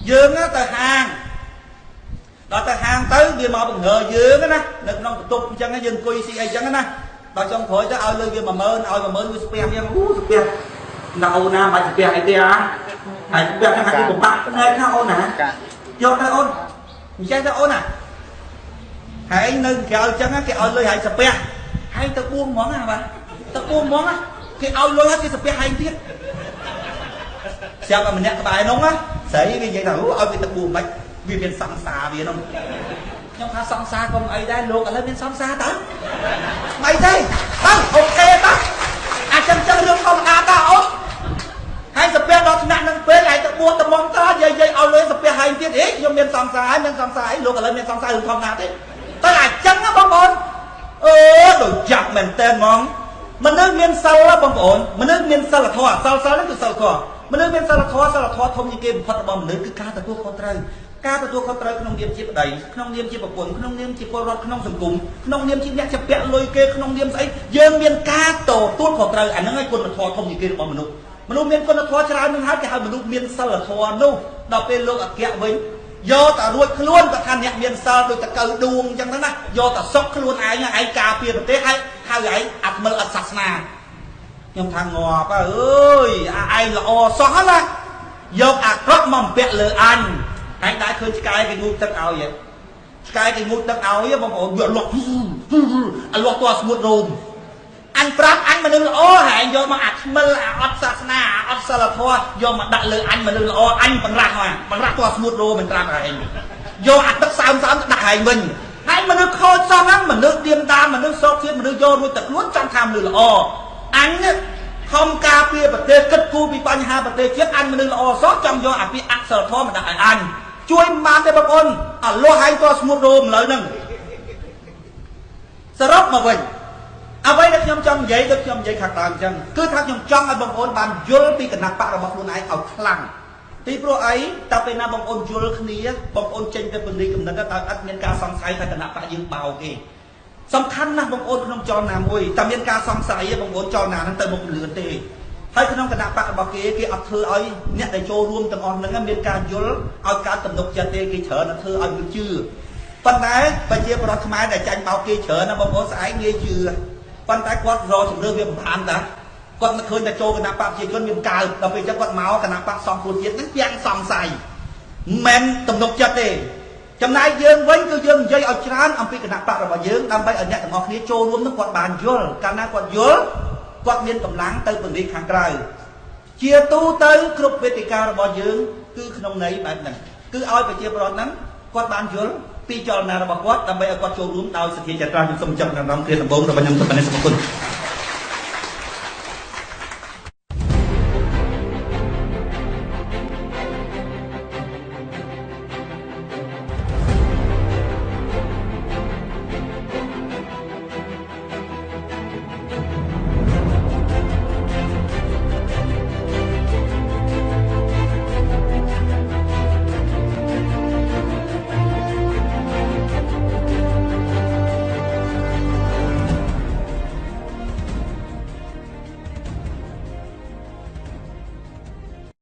យើងទៅហាងដល់ទៅហាងទៅវាមកបង្រើយើងណានៅក្នុងបន្ទប់អញ្ចឹងយើងអង្គុយស៊ីអីអញ្ចឹងណាដល់ចុងក្រោយទៅឲ្យលុយវា10000វាស្ពះវាស្ពះណាអូនណាមិនស្ពះអីទេហើយស្ពះហ្នឹងអាចពិបាកផ្នែកណាអូនណាយកទៅអូនអញ្ចឹងទៅអូនណាហើយនៅក្រៅអញ្ចឹងគេឲ្យលុយហើយស្ពះហើយទៅបួងហ្មងណាបាទទៅបួងហ្មងគេឲ្យលុយហើយគេស្ពះហើយទៀតស្រាប់តែម្នាក់ក្បែរនោះណាស្រីវានិយាយថាឲ្យវាទៅបួងមិនវាមានសង្សារវានោះខ្ញុំថាសង្សារកុំអីដែរលោកឥឡូវមានសង្សារតើស្មៃទេអូខេតើអាចចឹងរឿងធម្មតាតើអូនហើយស្ពះដល់ថ្នាក់នឹងពេកហើយទៅបួសត្មងតើយាយឲ្យលុយស្ពះហើយទៀតខ្ញុំមានសង្សារហើយមានសង្សារអីលោកឥឡូវមានសង្សាររឿងធម្មតាទេតែអាចចឹងណាបងប្អូនដូចចាប់មែនតើហ្មងមនុស្សមានសិលបងប្អូនមនុស្សមានសិលធម៌សិលហ្នឹងគឺសិលធម៌មនុស្សមានសិលធម៌ធំជាងគេបំផុតរបស់មនុស្សគឺការទទួលខុសត្រូវក្នុងនាមជាប្តីក្នុងនាមជាប្រពន្ធក្នុងនាមជាពលរដ្ឋក្នុងសង្គមក្នុងនាមជាអ្នកចាប់ពាក់លុយគេក្នុងនាមស្អីយើងមានការទទួលខុសត្រូវអាហ្នឹងឯងគុណធម៌ធំជាងគេរបស់មនុស្សមានគុណធម៌ច្រើននឹងហើយគេហៅមនុស្សមានសិលធម៌នោះដល់ពេលលោកអគ្គវិញយកតែរួចខ្លួនក៏ថាអ្នកមានសិលដូចតកៅដួងអញ្ចឹងទៅណាយកតែសុខខ្លួនឯងការពារប្រទេសហើយហៅឯងអត់មើលអត់សាសនាខ្ញុំថាងាប់អើយឯងល្អសោះណាយកអាក្រក់មកបំពាក់លើអញហើយដែរឃើញឆ្កែគេងូតទឹកឲ្យឆ្កែគេងូតទឹកឲ្យបងប្អូនយកលាស់តស្ងួតរោមអញប្រាប់អញមនុស្សល្អហើយយកមកអាថ្មិលអត់សាសនាអត់សិលធម៌យកមកដាក់លើអញមនុស្សល្អអញបង្រាស់តស្ងួតរោមមិនប្រាប់ឯងយកអាទឹកសើមដាក់ឯងវិញហើយមនុស្សខូចសោះហ្នឹងមនុស្សទៀមតាមមនុស្សសោកទៀតមនុស្សយករួចតែខ្លួនចង់ថាមនុស្សល្អអញខំការពារប្រទេសគិតគូរពីបញ្ហាប្រទេសជាតិអញមនុស្សល្អសោះចង់យកអាពាក្យអសិលធម៌មកដាក់ឲ្យអញជួយបានទេបងប្អូនអាលោះហើយតស្ងួតរោមឥឡូវហ្នឹងសរុបមកវិញអ្វីដែលខ្ញុំចង់និយាយដូចខ្ញុំនិយាយខាងដើមអញ្ចឹងគឺថាខ្ញុំចង់ឲ្យបងប្អូនបានយល់ពីគណៈបករបស់ខ្លួនឯងឲ្យខ្លាំងទីព្រោះអីតើពេលណាបងប្អូនយល់គ្នាបងប្អូនចេញទៅពន្លឺកំណត់តើអត់មានការសង្ស័យថាគណៈបកយើងបោគេសំខាន់ណាស់បងប្អូនក្នុងចលនាមួយតែមានការសង្ស័យបងប្អូនចលនាហ្នឹងទៅមុខលឿនទេហើយក្នុងគណៈបករបស់គេអត់ធ្វើឲ្យអ្នកដែលចូលរួមទាំងអស់ហ្នឹងមានការយល់ឲ្យការទំនុកចិត្តទេគេច្រើនតែធ្វើឲ្យវាជឿប៉ុន្តែប្រជាពលរដ្ឋខ្មែរដែលចាញ់បោកគេច្រើនណាបងប្អូនស្អែកងាយជឿប៉ុន្តែគាត់រកជំរឿនវាមិនបានតាគាត់មិនឃើញតែចូលគណៈបកប្រជាជនមានកើដល់ពេលចឹងគាត់មកគណៈបកសង្គ្រោះជាតិហ្នឹងទាំងសង្ស័យមិនទំនុកចិត្តទេចំណែកយើងវិញគឺយើងនិយាយឲ្យច្រើនអំពីគណៈបករបស់យើងដើម្បីឲ្យអ្នកទាំងអស់គ្នាចូលរួមនឹងគាត់បានយល់កាលណាគាត់យល់គាត់មានកម្លាំងទៅពង្រីកខាងក្រៅជាទូទៅគ្រប់វេទិការបស់យើងគឺក្នុងន័យបែបហ្នឹងគឺឲ្យប្រជាពលរដ្ឋហ្នឹងគាត់បានយល់ពីចលនារបស់គាត់ដើម្បីឲ្យគាត់ចូលរួមដោយសទ្ធាជ្រះខ្ញុំសូមចាប់ដំណឹងគ្រាដំបូងរបស់ខ្ញុំទៅនេះសូមអរគុណ